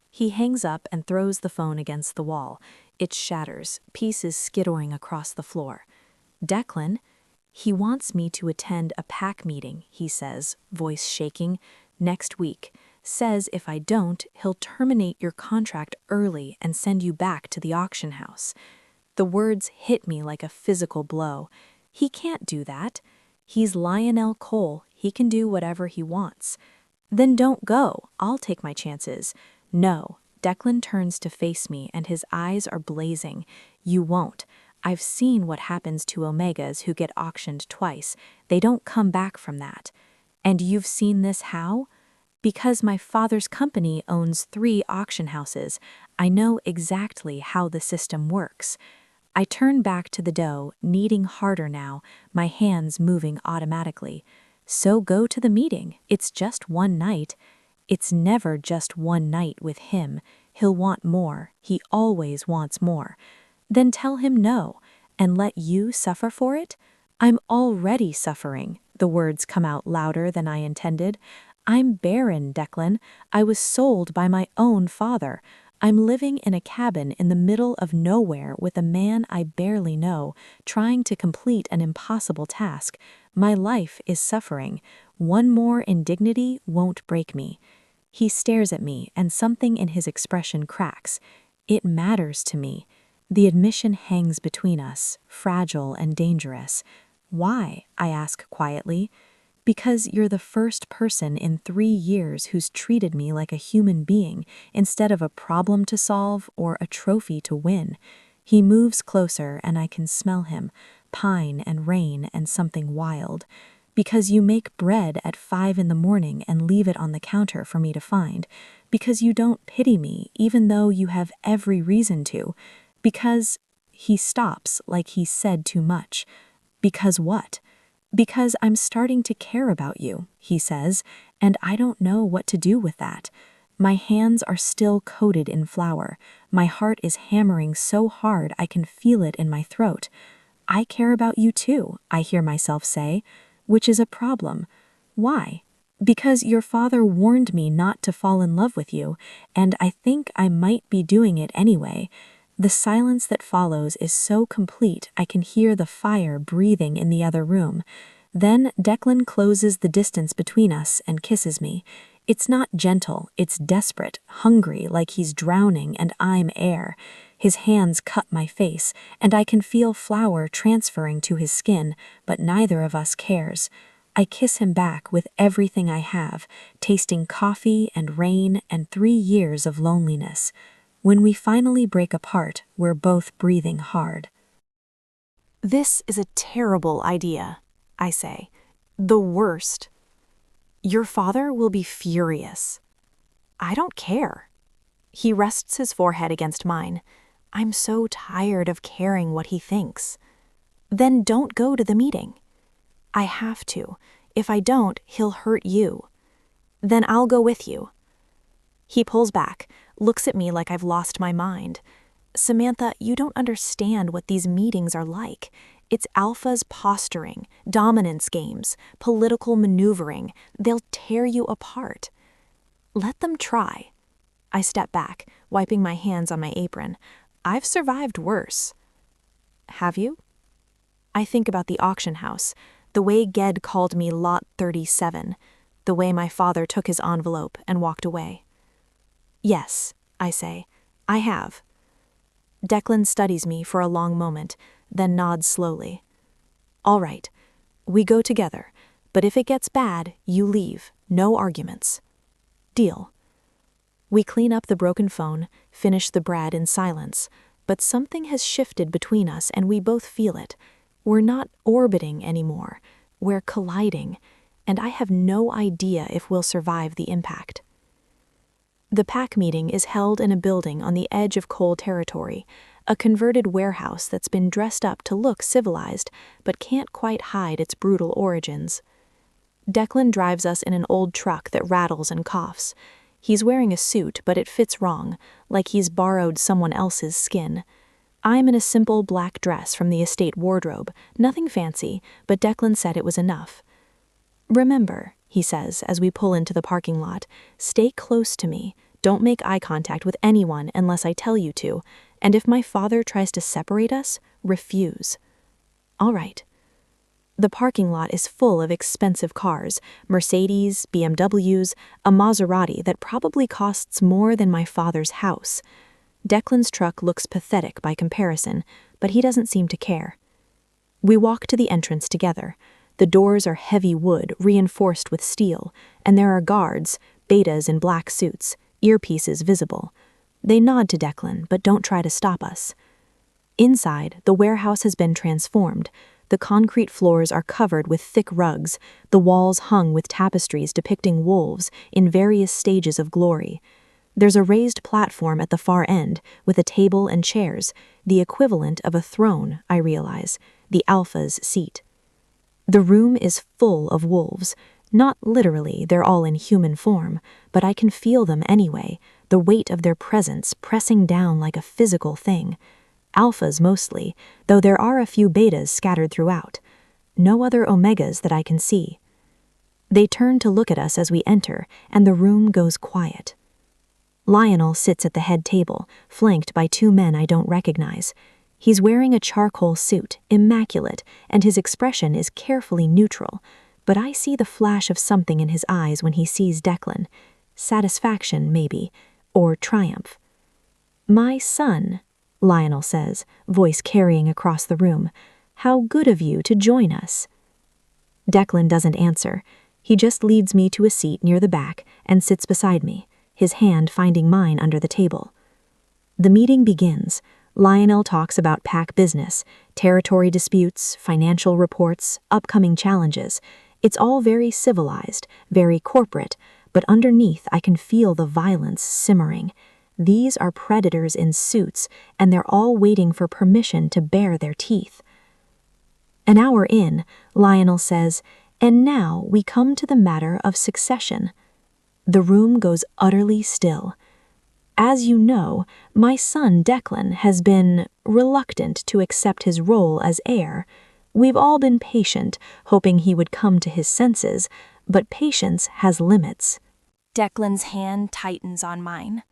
He hangs up and throws the phone against the wall. It shatters, pieces skittering across the floor. Declan? He wants me to attend a pack meeting, he says, voice shaking, next week. Says if I don't, he'll terminate your contract early and send you back to the auction house. The words hit me like a physical blow. He can't do that. He's Lionel Cole. He can do whatever he wants. Then don't go. I'll take my chances. No. Declan turns to face me and his eyes are blazing. You won't. I've seen what happens to Omegas who get auctioned twice. They don't come back from that. And you've seen this how? Because my father's company owns 3 auction houses, I know exactly how the system works. I turn back to the dough, kneading harder now, my hands moving automatically. So go to the meeting. It's just one night. It's never just one night with him. He'll want more. He always wants more. Then tell him no, and let you suffer for it? I'm already suffering. The words come out louder than I intended. I'm barren, Declan. I was sold by my own father. I'm living in a cabin in the middle of nowhere with a man I barely know, trying to complete an impossible task. My life is suffering. One more indignity won't break me. He stares at me, and something in his expression cracks. It matters to me. The admission hangs between us, fragile and dangerous. Why? I ask quietly. Because you're the first person in 3 years who's treated me like a human being instead of a problem to solve or a trophy to win. He moves closer and I can smell him, pine and rain and something wild. Because you make bread at 5 in the morning and leave it on the counter for me to find. Because you don't pity me even though you have every reason to. Because he stops like he said too much. Because what? Because I'm starting to care about you, he says, and I don't know what to do with that. My hands are still coated in flour. My heart is hammering so hard I can feel it in my throat. I care about you too, I hear myself say, which is a problem. Why? Because your father warned me not to fall in love with you, and I think I might be doing it anyway. The silence that follows is so complete I can hear the fire breathing in the other room. Then Declan closes the distance between us and kisses me. It's not gentle, it's desperate, hungry, like he's drowning and I'm air. His hands cut my face, and I can feel flour transferring to his skin, but neither of us cares. I kiss him back with everything I have, tasting coffee and rain and 3 years of loneliness. When we finally break apart, we're both breathing hard. This is a terrible idea, I say. The worst. Your father will be furious. I don't care. He rests his forehead against mine. I'm so tired of caring what he thinks. Then don't go to the meeting. I have to. If I don't, he'll hurt you. Then I'll go with you. He pulls back, looks at me like I've lost my mind. Samantha, you don't understand what these meetings are like. It's alphas posturing, dominance games, political maneuvering. They'll tear you apart. Let them try. I step back, wiping my hands on my apron. I've survived worse. Have you? I think about the auction house, the way Ged called me Lot 37, the way my father took his envelope and walked away. Yes, I say, I have. Declan studies me for a long moment, then nods slowly. All right, we go together, but if it gets bad, you leave, no arguments. Deal. We clean up the broken phone, finish the bread in silence, but something has shifted between us and we both feel it. We're not orbiting anymore, we're colliding, and I have no idea if we'll survive the impact. The PAC meeting is held in a building on the edge of Cole territory, a converted warehouse that's been dressed up to look civilized, but can't quite hide its brutal origins. Declan drives us in an old truck that rattles and coughs. He's wearing a suit, but it fits wrong, like he's borrowed someone else's skin. I'm in a simple black dress from the estate wardrobe, nothing fancy, but Declan said it was enough. Remember, he says as we pull into the parking lot, stay close to me. Don't make eye contact with anyone unless I tell you to, and if my father tries to separate us, refuse. All right. The parking lot is full of expensive cars, Mercedes, BMWs, a Maserati that probably costs more than my father's house. Declan's truck looks pathetic by comparison, but he doesn't seem to care. We walk to the entrance together. The doors are heavy wood, reinforced with steel, and there are guards, betas in black suits, earpieces visible. They nod to Declan, but don't try to stop us. Inside, the warehouse has been transformed. The concrete floors are covered with thick rugs, the walls hung with tapestries depicting wolves in various stages of glory. There's a raised platform at the far end, with a table and chairs, the equivalent of a throne, I realize, the Alpha's seat. The room is full of wolves. Not literally, they're all in human form, but I can feel them anyway, the weight of their presence pressing down like a physical thing. Alphas mostly, though there are a few betas scattered throughout. no other Omegas that I can see. They turn to look at us as we enter, and the room goes quiet. Lionel sits at the head table, flanked by two men I don't recognize. He's wearing a charcoal suit, immaculate, and his expression is carefully neutral, but I see the flash of something in his eyes when he sees Declan. Satisfaction, maybe, or triumph. "My son," Lionel says, voice carrying across the room. "How good of you to join us." Declan doesn't answer. He just leads me to a seat near the back and sits beside me, his hand finding mine under the table. The meeting begins. Lionel talks about pack business, territory disputes, financial reports, upcoming challenges. It's all very civilized, very corporate, but underneath I can feel the violence simmering. These are predators in suits, and they're all waiting for permission to bare their teeth. An hour in, Lionel says, "And now we come to the matter of succession." The room goes utterly still. "As you know, my son Declan has been reluctant to accept his role as heir. We've all been patient, hoping he would come to his senses, but patience has limits." Declan's hand tightens on mine.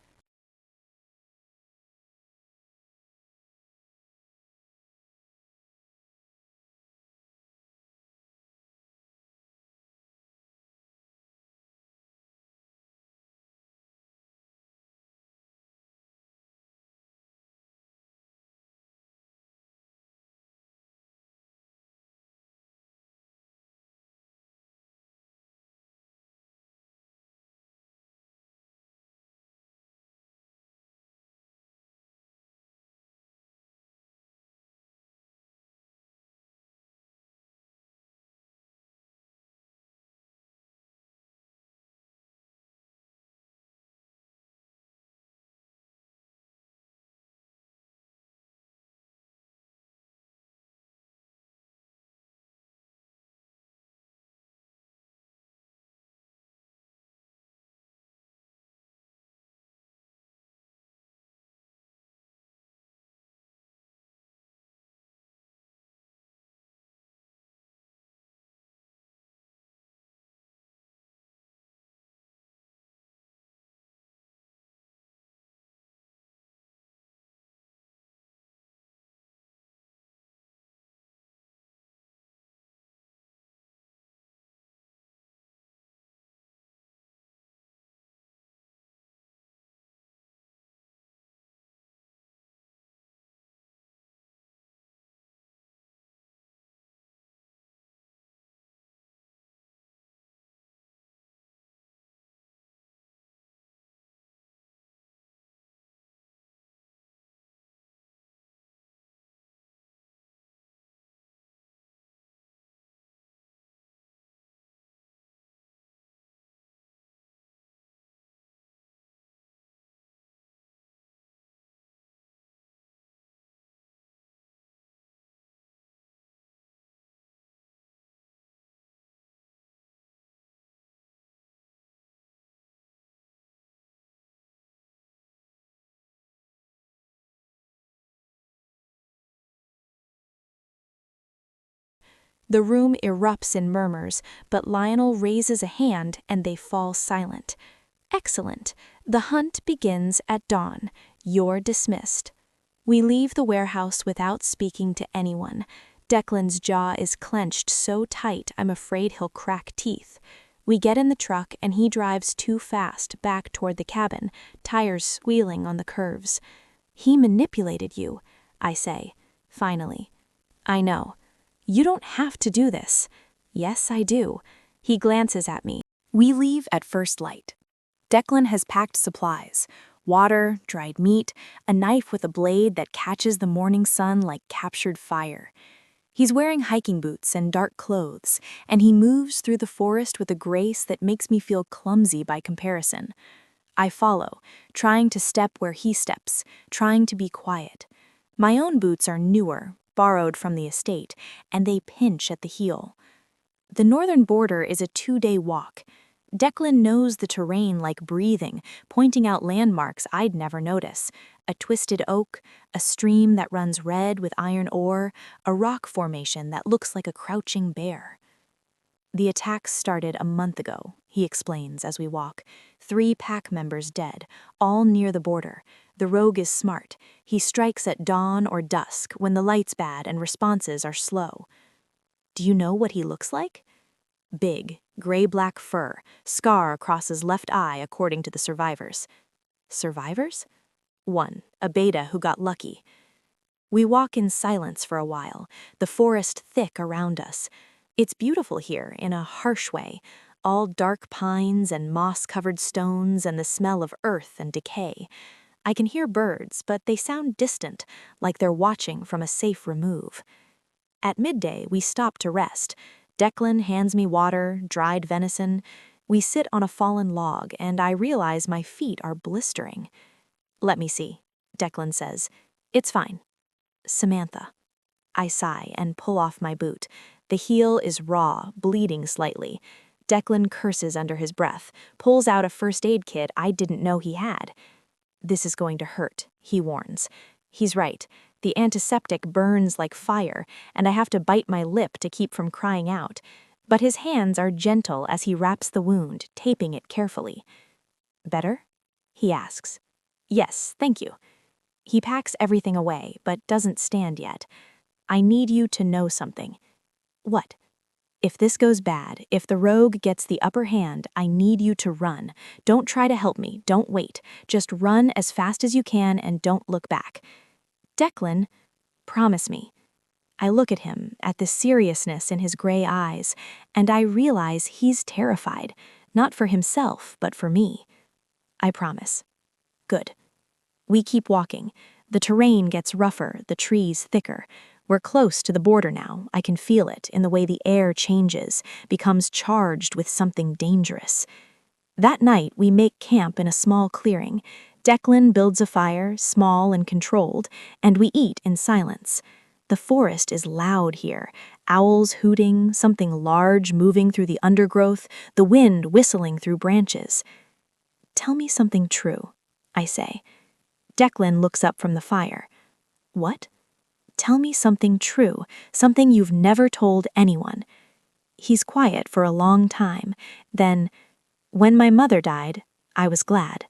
The room erupts in murmurs, but Lionel raises a hand and they fall silent. "Excellent. The hunt begins at dawn. You're dismissed." We leave the warehouse without speaking to anyone. Declan's jaw is clenched so tight I'm afraid he'll crack teeth. We get in the truck and he drives too fast back toward the cabin, tires squealing on the curves. "He manipulated you," I say, finally. "I know. You don't have to do this." "Yes, I do." He glances at me. We leave at first light. Declan has packed supplies: water, dried meat, a knife with a blade that catches the morning sun like captured fire. He's wearing hiking boots and dark clothes, and he moves through the forest with a grace that makes me feel clumsy by comparison. I follow, trying to step where he steps, trying to be quiet. My own boots are newer, borrowed from the estate, and they pinch at the heel. The northern border is a 2-day walk. Declan knows the terrain like breathing, pointing out landmarks I'd never notice. A twisted oak, a stream that runs red with iron ore, a rock formation that looks like a crouching bear. The attacks started a month ago, he explains as we walk. 3 pack members dead, all near the border. The rogue is smart. He strikes at dawn or dusk when the light's bad and responses are slow. Do you know what he looks like? Big, gray-black fur, scar across his left eye according to the survivors. Survivors? 1, a beta who got lucky. We walk in silence for a while, the forest thick around us. It's beautiful here in a harsh way, all dark pines and moss-covered stones and the smell of earth and decay. I can hear birds, but they sound distant, like they're watching from a safe remove. At midday, we stop to rest. Declan hands me water, dried venison. We sit on a fallen log, and I realize my feet are blistering. Let me see, Declan says. It's fine. Samantha. I sigh and pull off my boot. The heel is raw, bleeding slightly. Declan curses under his breath, pulls out a first aid kit I didn't know he had. This is going to hurt, he warns. He's right. The antiseptic burns like fire, and I have to bite my lip to keep from crying out. But his hands are gentle as he wraps the wound, taping it carefully. Better? He asks. Yes, thank you. He packs everything away, but doesn't stand yet. I need you to know something. What? If this goes bad, if the rogue gets the upper hand, I need you to run. Don't try to help me, don't wait. Just run as fast as you can and don't look back. Declan, promise me. I look at him, at the seriousness in his gray eyes, and I realize he's terrified, not for himself, but for me. I promise. Good. We keep walking. The terrain gets rougher, the trees thicker. We're close to the border now. I can feel it in the way the air changes, becomes charged with something dangerous. That night, we make camp in a small clearing. Declan builds a fire, small and controlled, and we eat in silence. The forest is loud here, owls hooting, something large moving through the undergrowth, the wind whistling through branches. Tell me something true, I say. Declan looks up from the fire. What? Tell me something true, something you've never told anyone. He's quiet for a long time. Then, when my mother died, I was glad.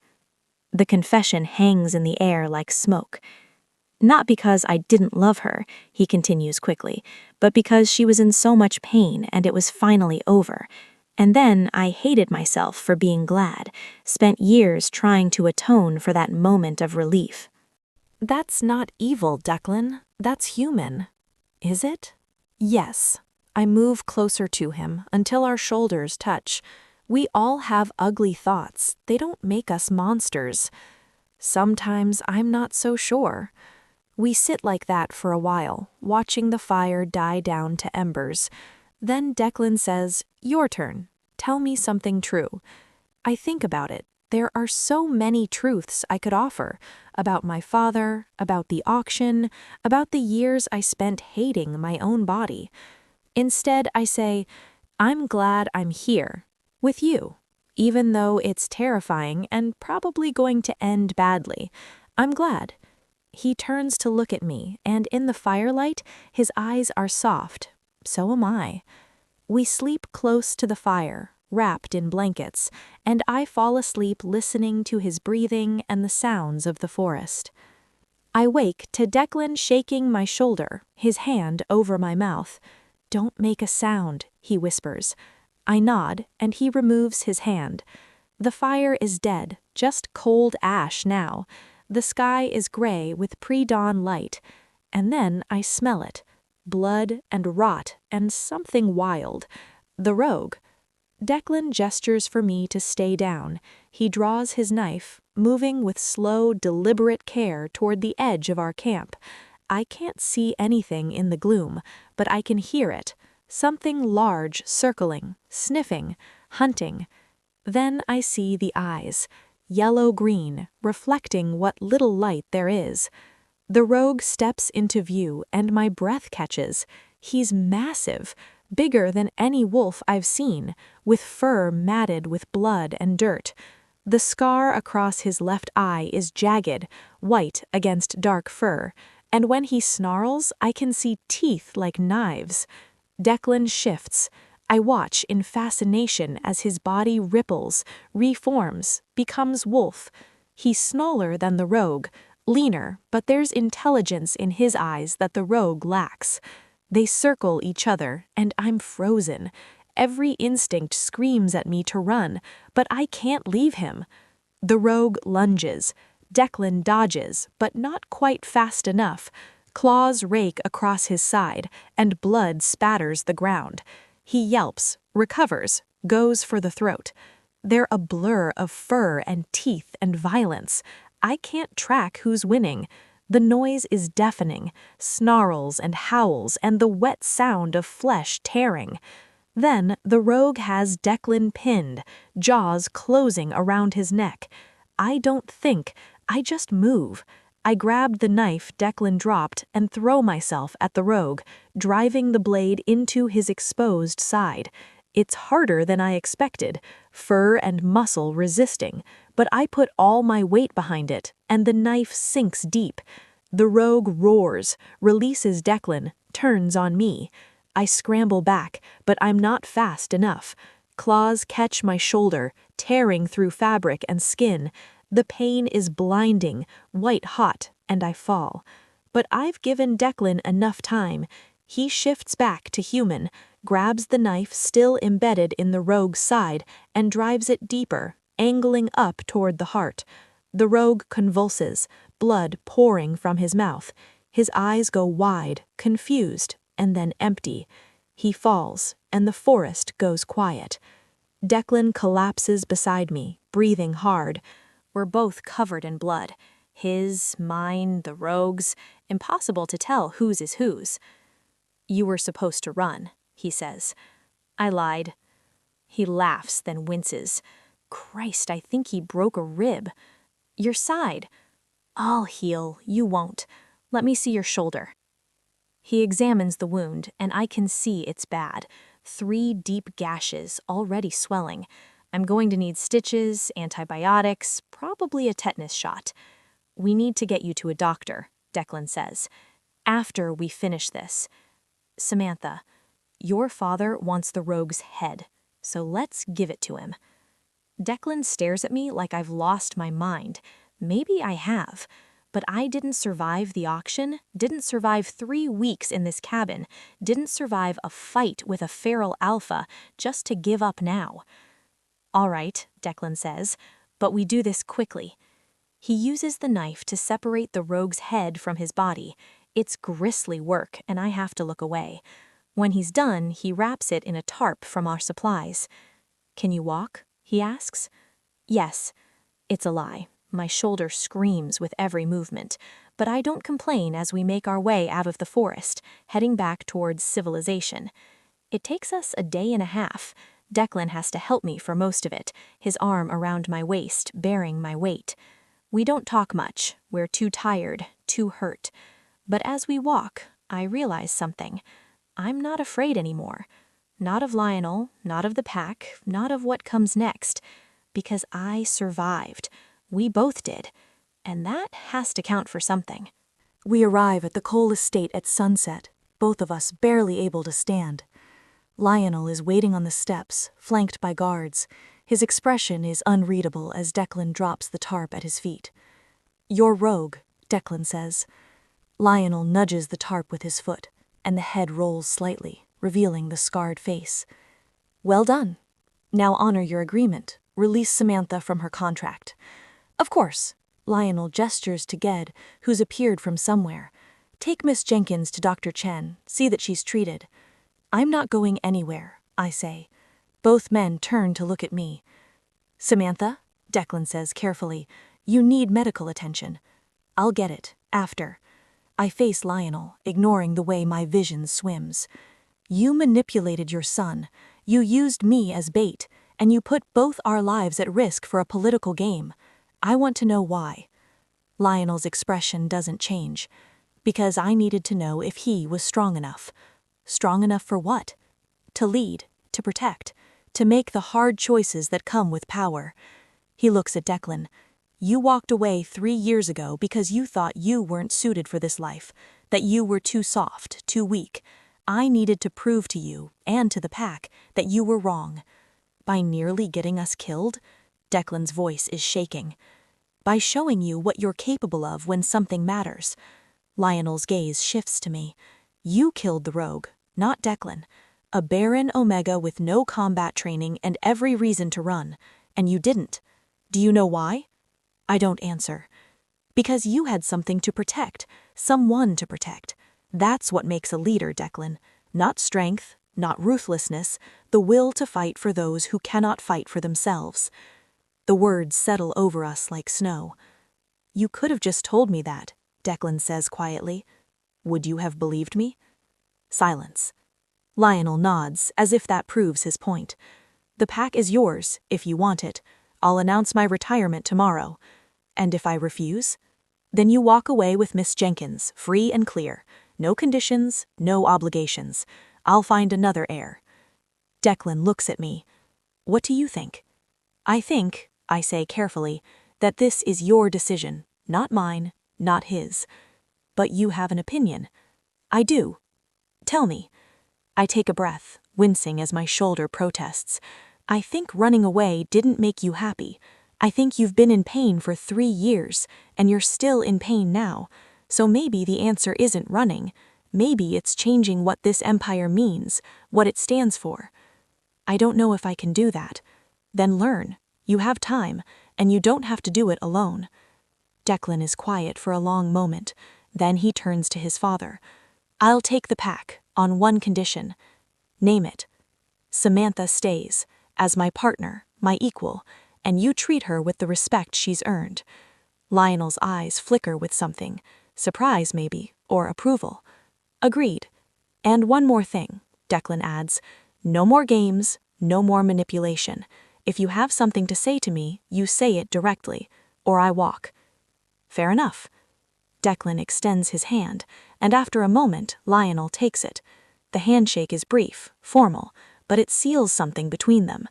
The confession hangs in the air like smoke. Not because I didn't love her, he continues quickly, but because she was in so much pain and it was finally over. And then I hated myself for being glad, spent years trying to atone for that moment of relief. That's not evil, Declan. That's human. Is it? Yes. I move closer to him until our shoulders touch. We all have ugly thoughts. They don't make us monsters. Sometimes I'm not so sure. We sit like that for a while, watching the fire die down to embers. Then Declan says, "Your turn. Tell me something true." I think about it. There are so many truths I could offer about my father, about the auction, about the years I spent hating my own body. Instead, I say, I'm glad I'm here, with you, even though it's terrifying and probably going to end badly. I'm glad. He turns to look at me, and in the firelight, his eyes are soft. So am I. We sleep close to the fire, wrapped in blankets, and I fall asleep listening to his breathing and the sounds of the forest. I wake to Declan shaking my shoulder, his hand over my mouth. "Don't make a sound," he whispers. I nod, and he removes his hand. The fire is dead, just cold ash now. The sky is gray with pre-dawn light. And then I smell it. Blood and rot and something wild. The rogue. Declan gestures for me to stay down. He draws his knife, moving with slow, deliberate care toward the edge of our camp. I can't see anything in the gloom, but I can hear it. Something large circling, sniffing, hunting. Then I see the eyes, yellow-green, reflecting what little light there is. The rogue steps into view, and my breath catches. He's massive. bigger than any wolf I've seen, with fur matted with blood and dirt. The scar across his left eye is jagged, white against dark fur, and when he snarls, I can see teeth like knives. Declan shifts. I watch in fascination as his body ripples, reforms, becomes wolf. He's smaller than the rogue, leaner, but there's intelligence in his eyes that the rogue lacks. They circle each other, and I'm frozen. Every instinct screams at me to run, but I can't leave him. The rogue lunges. Declan dodges, but not quite fast enough. Claws rake across his side, and blood spatters the ground. He yelps, recovers, goes for the throat. They're a blur of fur and teeth and violence. I can't track who's winning. The noise is deafening, snarls and howls and the wet sound of flesh tearing. Then the rogue has Declan pinned, jaws closing around his neck. I don't think, I just move. I grab the knife Declan dropped and throw myself at the rogue, driving the blade into his exposed side. It's harder than I expected, fur and muscle resisting, but I put all my weight behind it, and the knife sinks deep. The rogue roars, releases Declan, turns on me. I scramble back, but I'm not fast enough. Claws catch my shoulder, tearing through fabric and skin. The pain is blinding, white hot, and I fall. But I've given Declan enough time. He shifts back to human, grabs the knife still embedded in the rogue's side, and drives it deeper, angling up toward the heart. The rogue convulses, blood pouring from his mouth. His eyes go wide, confused, and then empty. He falls, and the forest goes quiet. Declan collapses beside me, breathing hard. We're both covered in blood. His, mine, the rogue's. Impossible to tell whose is whose. "You were supposed to run," he says. I lied. He laughs, then winces. Christ, I think he broke a rib. "Your side." "I'll heal, you won't. Let me see your shoulder." He examines the wound, and I can see it's bad. 3 deep gashes, already swelling. I'm going to need stitches, antibiotics, probably a tetanus shot. "We need to get you to a doctor," Declan says. "After we finish this. Samantha, your father wants the rogue's head, so let's give it to him." Declan stares at me like I've lost my mind. Maybe I have. But I didn't survive the auction, didn't survive 3 weeks in this cabin, didn't survive a fight with a feral alpha just to give up now. "All right," Declan says, "but we do this quickly." He uses the knife to separate the rogue's head from his body. It's grisly work, and I have to look away. When he's done, he wraps it in a tarp from our supplies. "Can you walk?" he asks. "Yes." It's a lie. My shoulder screams with every movement, but I don't complain as we make our way out of the forest, heading back towards civilization. It takes us a day and a half. Declan has to help me for most of it, his arm around my waist, bearing my weight. We don't talk much. We're too tired, too hurt. But as we walk, I realize something. I'm not afraid anymore. Not of Lionel, not of the pack, not of what comes next. Because I survived. We both did. And that has to count for something. We arrive at the Cole estate at sunset, both of us barely able to stand. Lionel is waiting on the steps, flanked by guards. His expression is unreadable as Declan drops the tarp at his feet. "You're rogue," Declan says. Lionel nudges the tarp with his foot, and the head rolls slightly, revealing the scarred face. "Well done. Now honor your agreement. Release Samantha from her contract." "Of course." Lionel gestures to Ged, who's appeared from somewhere. "Take Miss Jenkins to Dr. Chen. See that she's treated." "I'm not going anywhere," I say. Both men turn to look at me. "Samantha," Declan says carefully, "you need medical attention." "I'll get it, after." I face Lionel, ignoring the way my vision swims. "You manipulated your son. You used me as bait, and you put both our lives at risk for a political game. I want to know why." Lionel's expression doesn't change. "Because I needed to know if he was strong enough." "Strong enough for what?" to lead, to protect, to make the hard choices that come with power. He looks at Declan. You walked away 3 years ago because you thought you weren't suited for this life, that you were too soft, too weak. I needed to prove to you, and to the pack, that you were wrong. By nearly getting us killed? Declan's voice is shaking. By showing you what you're capable of when something matters. Lionel's gaze shifts to me. You killed the rogue, not Declan. A Barren Omega with no combat training and every reason to run. And you didn't. Do you know why? I don't answer. Because you had something to protect, someone to protect. That's what makes a leader, Declan. Not strength, not ruthlessness, the will to fight for those who cannot fight for themselves. The words settle over us like snow. You could have just told me that, Declan says quietly. Would you have believed me? Silence. Lionel nods, as if that proves his point. The pack is yours, if you want it. I'll announce my retirement tomorrow. And if I refuse? Then you walk away with Miss Jenkins, free and clear. No conditions, no obligations. I'll find another heir. Declan looks at me. What do you think? I think, I say carefully, that this is your decision, not mine, not his. But you have an opinion. I do. Tell me. I take a breath, wincing as my shoulder protests. I think running away didn't make you happy. I think you've been in pain for 3 years, and you're still in pain now. So maybe the answer isn't running. Maybe it's changing what this empire means, what it stands for. I don't know if I can do that. Then learn. You have time, and you don't have to do it alone. Declan is quiet for a long moment. Then he turns to his father. I'll take the pack, on one condition. Name it. Samantha stays, as my partner, my equal, and you treat her with the respect she's earned. Lionel's eyes flicker with something, surprise maybe, or approval. Agreed. And one more thing, Declan adds. No more games, no more manipulation. If you have something to say to me, you say it directly, or I walk. Fair enough. Declan extends his hand, and after a moment, Lionel takes it. The handshake is brief, formal, but it seals something between them.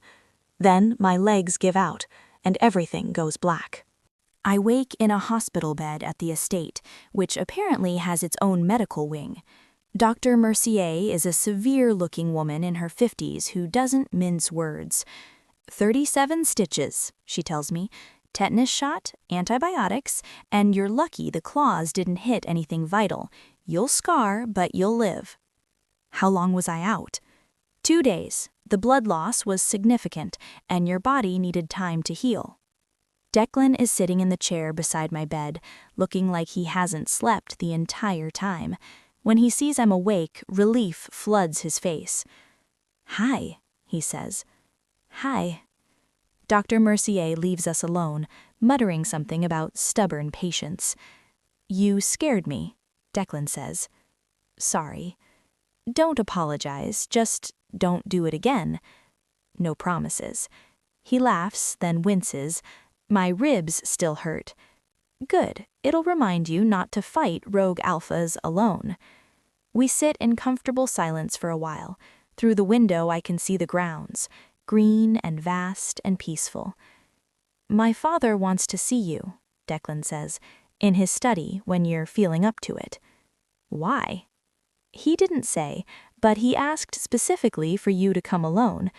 Then my legs give out, and everything goes black. I wake in a hospital bed at the estate, which apparently has its own medical wing. Dr. Mercier is a severe-looking woman in her 50s who doesn't mince words. 37 stitches, she tells me, tetanus shot, antibiotics, and you're lucky the claws didn't hit anything vital. You'll scar, but you'll live. How long was I out? 2 days. The blood loss was significant, and your body needed time to heal. Declan is sitting in the chair beside my bed, looking like he hasn't slept the entire time. When he sees I'm awake, relief floods his face. Hi, he says. Hi. Dr. Mercier leaves us alone, muttering something about stubborn patience. You scared me, Declan says. Sorry. Don't apologize, just don't do it again. No promises. He laughs, then winces. My ribs still hurt. Good, it'll remind you not to fight rogue alphas alone. We sit in comfortable silence for a while. Through the window I can see the grounds, green and vast and peaceful. My father wants to see you, Declan says, in his study when you're feeling up to it. Why? He didn't say, but he asked specifically for you to come alone.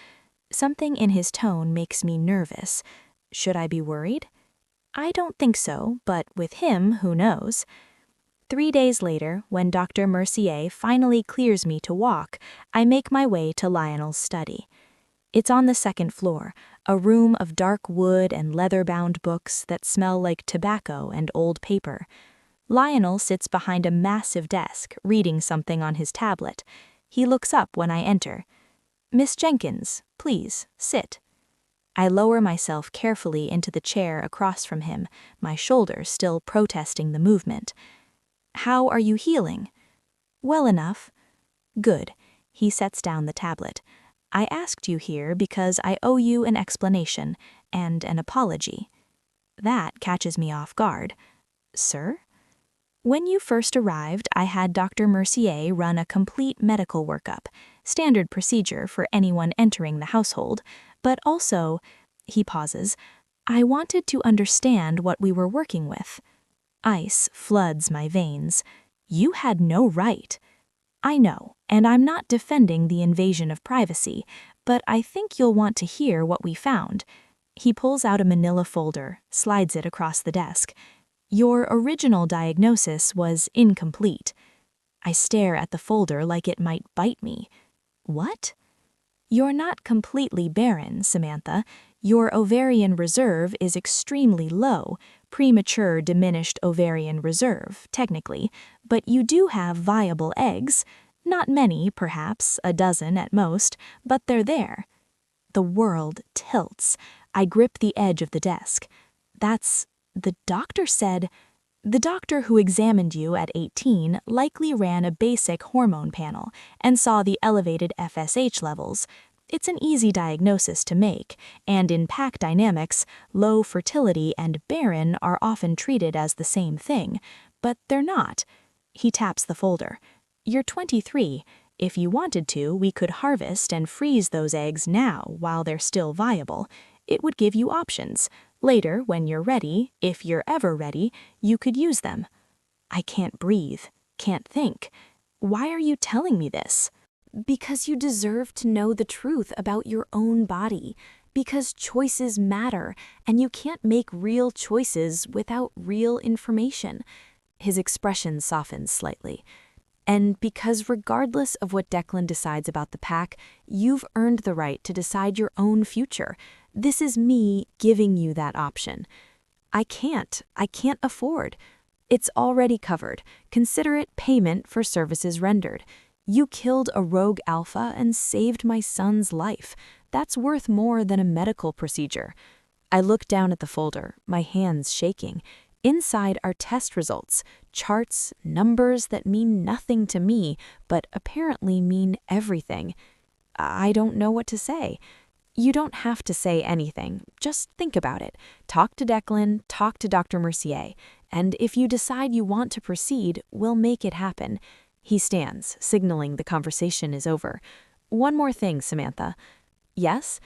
Something in his tone makes me nervous. Should I be worried? I don't think so, but with him, who knows? 3 days later, when Dr. Mercier finally clears me to walk, I make my way to Lionel's study. It's on the 2nd floor, a room of dark wood and leather-bound books that smell like tobacco and old paper. Lionel sits behind a massive desk, reading something on his tablet. He looks up when I enter. Miss Jenkins, please, sit. I lower myself carefully into the chair across from him, my shoulder still protesting the movement. How are you healing? Well enough. Good. He sets down the tablet. I asked you here because I owe you an explanation and an apology. That catches me off guard. Sir? When you first arrived, I had Dr. Mercier run a complete medical workup, standard procedure for anyone entering the household, but also, he pauses, I wanted to understand what we were working with. Ice floods my veins. You had no right. I know, and I'm not defending the invasion of privacy, but I think you'll want to hear what we found. He pulls out a manila folder, slides it across the desk. Your original diagnosis was incomplete. I stare at the folder like it might bite me. What? You're not completely barren, Samantha. Your ovarian reserve is extremely low, premature diminished ovarian reserve, technically, but you do have viable eggs. Not many, perhaps, a dozen at most, but they're there. The world tilts. I grip the edge of the desk. The doctor said, the doctor who examined you at 18 likely ran a basic hormone panel and saw the elevated FSH levels. It's an easy diagnosis to make, and in pack dynamics, low fertility and barren are often treated as the same thing, but they're not. He taps the folder. You're 23. If you wanted to, we could harvest and freeze those eggs now while they're still viable. It would give you options. Later, when you're ready, if you're ever ready, you could use them. I can't breathe, can't think. Why are you telling me this? Because you deserve to know the truth about your own body. Because choices matter, and you can't make real choices without real information. His expression softens slightly. And because regardless of what Declan decides about the pack, you've earned the right to decide your own future. This is me giving you that option. I can't afford. It's already covered. Consider it payment for services rendered. You killed a rogue alpha and saved my son's life. That's worth more than a medical procedure. I look down at the folder, my hands shaking. Inside are test results, charts, numbers that mean nothing to me, but apparently mean everything. I don't know what to say. You don't have to say anything. Just think about it. Talk to Declan, talk to Dr. Mercier, and if you decide you want to proceed, we'll make it happen. He stands, signaling the conversation is over. One more thing, Samantha. Yes?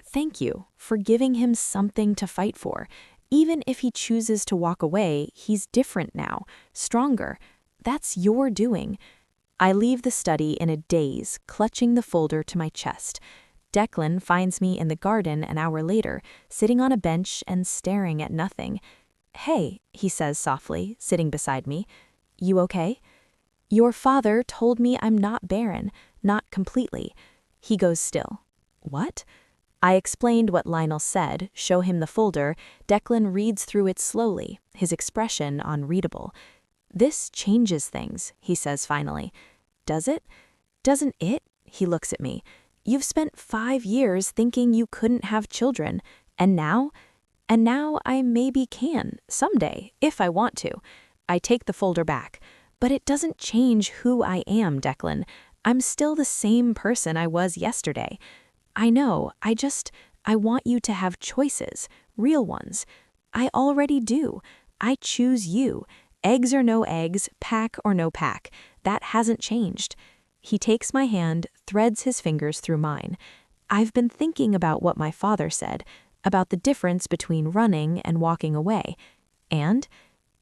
Thank you for giving him something to fight for. Even if he chooses to walk away, he's different now, stronger. That's your doing. I leave the study in a daze, clutching the folder to my chest. Declan finds me in the garden an hour later, sitting on a bench and staring at nothing. Hey, he says softly, sitting beside me. You okay? Your father told me I'm not barren, not completely. He goes still. What? I explained what Lionel said, show him the folder. Declan reads through it slowly, his expression unreadable. This changes things, he says finally. Does it? Doesn't it? He looks at me. You've spent 5 years thinking you couldn't have children, and now? And now I maybe can, someday, if I want to. I take the folder back. But it doesn't change who I am, Declan. I'm still the same person I was yesterday. I know, I want you to have choices, real ones. I already do. I choose you. Eggs or no eggs, pack or no pack. That hasn't changed. He takes my hand, threads his fingers through mine. I've been thinking about what my father said, about the difference between running and walking away. And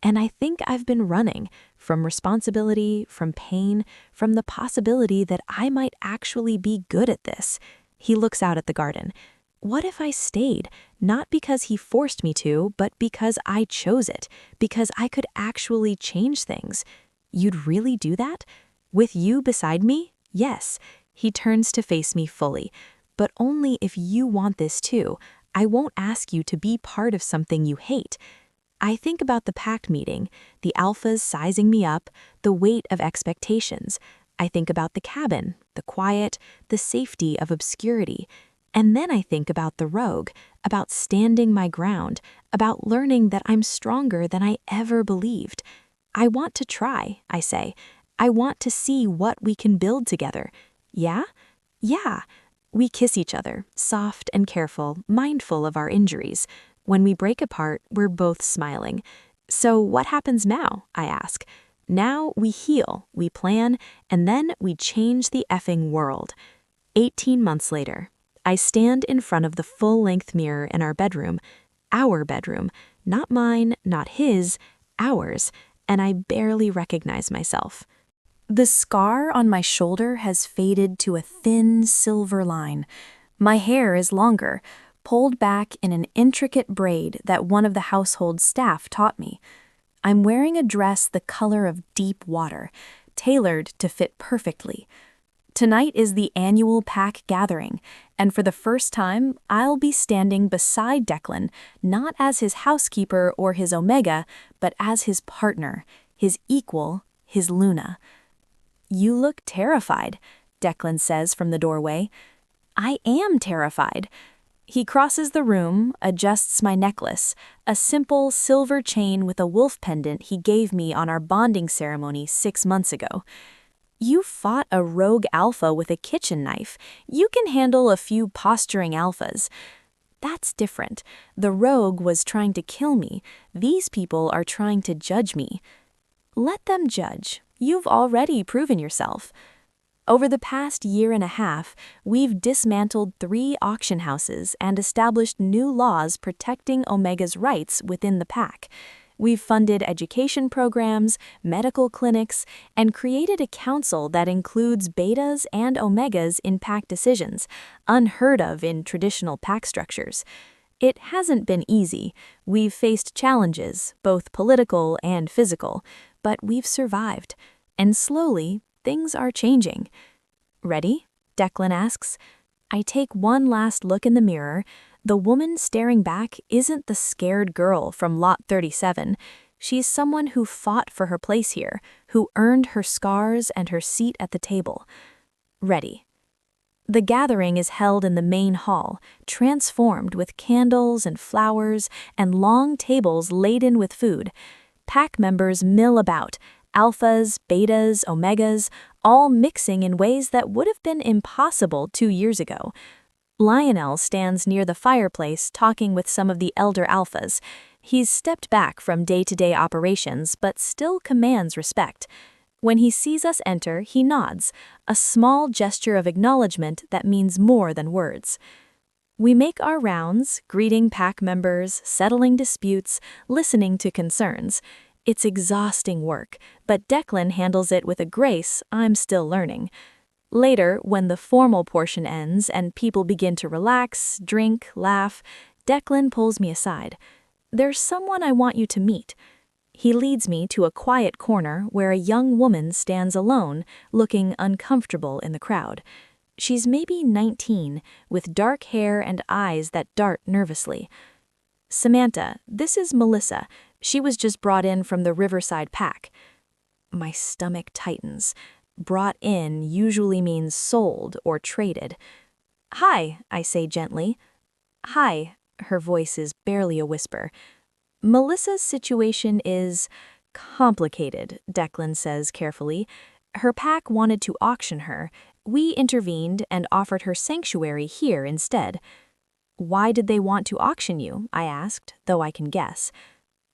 I think I've been running, from responsibility, from pain, from the possibility that I might actually be good at this. He looks out at the garden. What if I stayed, not because he forced me to, but because I chose it, because I could actually change things? You'd really do that? With you beside me? Yes. He turns to face me fully. But only if you want this too. I won't ask you to be part of something you hate. I think about the pact meeting, the alphas sizing me up, the weight of expectations. I think about the cabin, the quiet, the safety of obscurity. And then I think about the rogue, about standing my ground, about learning that I'm stronger than I ever believed. I want to try, I say. I want to see what we can build together. Yeah? Yeah. We kiss each other, soft and careful, mindful of our injuries. When we break apart, we're both smiling. So what happens now? I ask. Now we heal, we plan, and then we change the effing world. 18 months later, I stand in front of the full-length mirror in our bedroom, not mine, not his, ours, and I barely recognize myself. The scar on my shoulder has faded to a thin silver line. My hair is longer, pulled back in an intricate braid that one of the household staff taught me. I'm wearing a dress the color of deep water, tailored to fit perfectly. Tonight is the annual pack gathering, and for the first time, I'll be standing beside Declan, not as his housekeeper or his Omega, but as his partner, his equal, his Luna. "You look terrified," Declan says from the doorway. I am terrified. He crosses the room, adjusts my necklace, a simple silver chain with a wolf pendant he gave me on our bonding ceremony 6 months ago. "You fought a rogue alpha with a kitchen knife. You can handle a few posturing alphas." That's different. The rogue was trying to kill me. These people are trying to judge me. Let them judge. You've already proven yourself. Over the past year and a half, we've dismantled 3 auction houses and established new laws protecting Omega's rights within the pack. We've funded education programs, medical clinics, and created a council that includes betas and Omegas in pack decisions, unheard of in traditional pack structures. It hasn't been easy. We've faced challenges, both political and physical, but we've survived. And slowly, things are changing. "Ready?" Declan asks. I take one last look in the mirror. The woman staring back isn't the scared girl from Lot 37. She's someone who fought for her place here, who earned her scars and her seat at the table. Ready. The gathering is held in the main hall, transformed with candles and flowers and long tables laden with food. Pack members mill about, alphas, betas, omegas, all mixing in ways that would have been impossible 2 years ago. Lionel stands near the fireplace talking with some of the elder alphas. He's stepped back from day-to-day operations but still commands respect. When he sees us enter, he nods, a small gesture of acknowledgement that means more than words. We make our rounds, greeting pack members, settling disputes, listening to concerns. It's exhausting work, but Declan handles it with a grace I'm still learning. Later, when the formal portion ends and people begin to relax, drink, laugh, Declan pulls me aside. "There's someone I want you to meet." He leads me to a quiet corner where a young woman stands alone, looking uncomfortable in the crowd. She's maybe 19, with dark hair and eyes that dart nervously. "Samantha, this is Melissa. She was just brought in from the Riverside pack." My stomach tightens. Brought in usually means sold or traded. "Hi," I say gently. "Hi," her voice is barely a whisper. "Melissa's situation is complicated," Declan says carefully. "Her pack wanted to auction her. We intervened and offered her sanctuary here instead." "Why did they want to auction you?" I asked, though I can guess.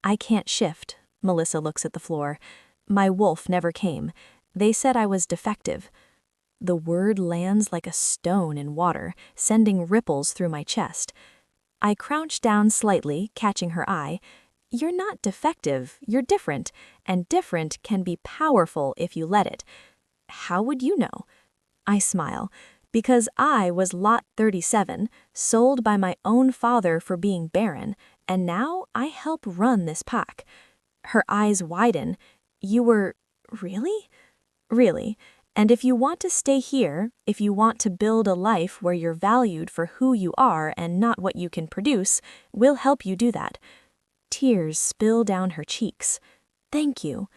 "I can't shift." Melissa looks at the floor. "My wolf never came. They said I was defective." The word lands like a stone in water, sending ripples through my chest. I crouch down slightly, catching her eye. "You're not defective, you're different, and different can be powerful if you let it." "How would you know?" I smile. "Because I was Lot 37, sold by my own father for being Barren, and now I help run this pack." Her eyes widen. "You were... really?" "Really. And if you want to stay here, if you want to build a life where you're valued for who you are and not what you can produce, we'll help you do that." Tears spill down her cheeks. "Thank you."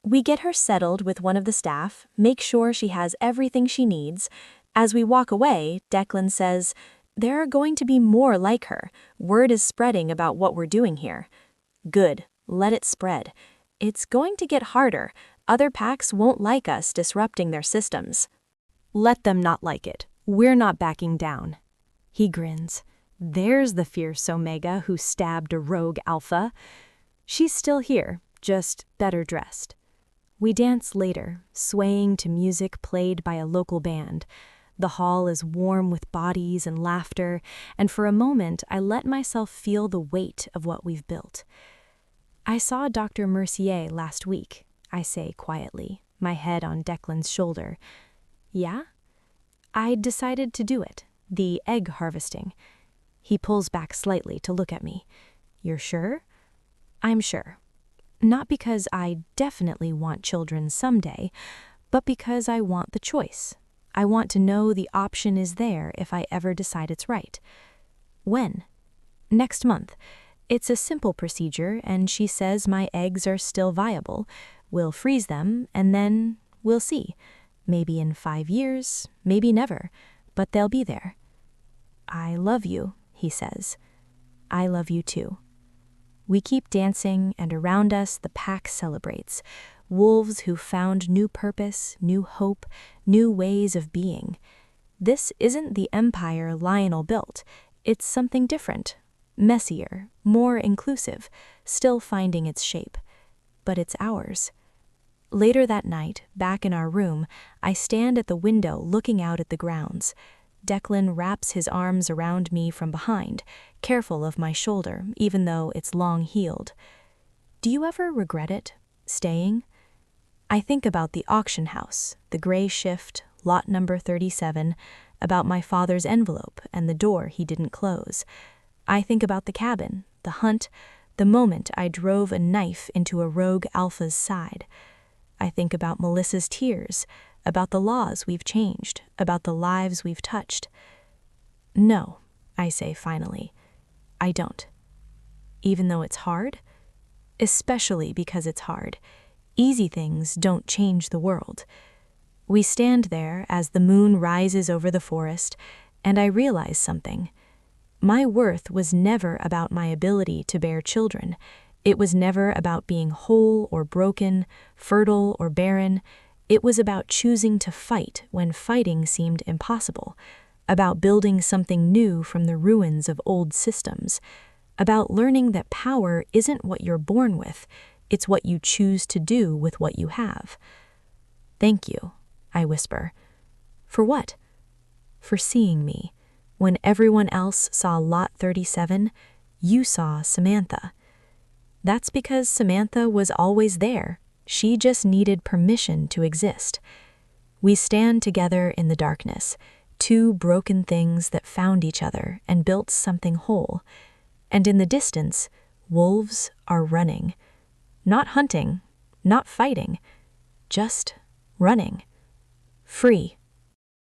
We get her settled with one of the staff, make sure she has everything she needs. As we walk away, Declan says, "There are going to be more like her. Word is spreading about what we're doing here." Good. Let it spread. It's going to get harder. Other packs won't like us disrupting their systems. Let them not like it. We're not backing down. He grins. There's the fierce Omega who stabbed a rogue alpha. She's still here, just better dressed. We dance later, swaying to music played by a local band. The hall is warm with bodies and laughter, and for a moment I let myself feel the weight of what we've built. I saw Dr. Mercier last week, I say quietly, my head on Declan's shoulder. Yeah? I'd decided to do it, the egg harvesting. He pulls back slightly to look at me. You're sure? I'm sure. Not because I definitely want children someday, but because I want the choice. I want to know the option is there if I ever decide it's right. When? Next month. It's a simple procedure, and she says my eggs are still viable. We'll freeze them, and then we'll see. Maybe in 5 years, maybe never, but they'll be there. I love you, he says. I love you too. We keep dancing, and around us the pack celebrates. Wolves who found new purpose, new hope, new ways of being. This isn't the empire Lionel built. It's something different, messier, more inclusive, still finding its shape. But it's ours. Later that night, back in our room, I stand at the window looking out at the grounds. Declan wraps his arms around me from behind, careful of my shoulder, even though it's long healed. Do you ever regret it, staying? I think about the auction house, the gray shift, lot number 37, about my father's envelope and the door he didn't close. I think about the cabin, the hunt, the moment I drove a knife into a rogue alpha's side. I think about Melissa's tears, about the laws we've changed, about the lives we've touched. No, I say finally, I don't. Even though it's hard? Especially because it's hard. Easy things don't change the world. We stand there as the moon rises over the forest, and I realize something. My worth was never about my ability to bear children. It was never about being whole or broken, fertile or barren. It was about choosing to fight when fighting seemed impossible, about building something new from the ruins of old systems, about learning that power isn't what you're born with, it's what you choose to do with what you have. Thank you, I whisper. For what? For seeing me. When everyone else saw Lot 37, you saw Samantha. That's because Samantha was always there. She just needed permission to exist. We stand together in the darkness, two broken things that found each other and built something whole. And in the distance, wolves are running. Not hunting, not fighting, just running. Free.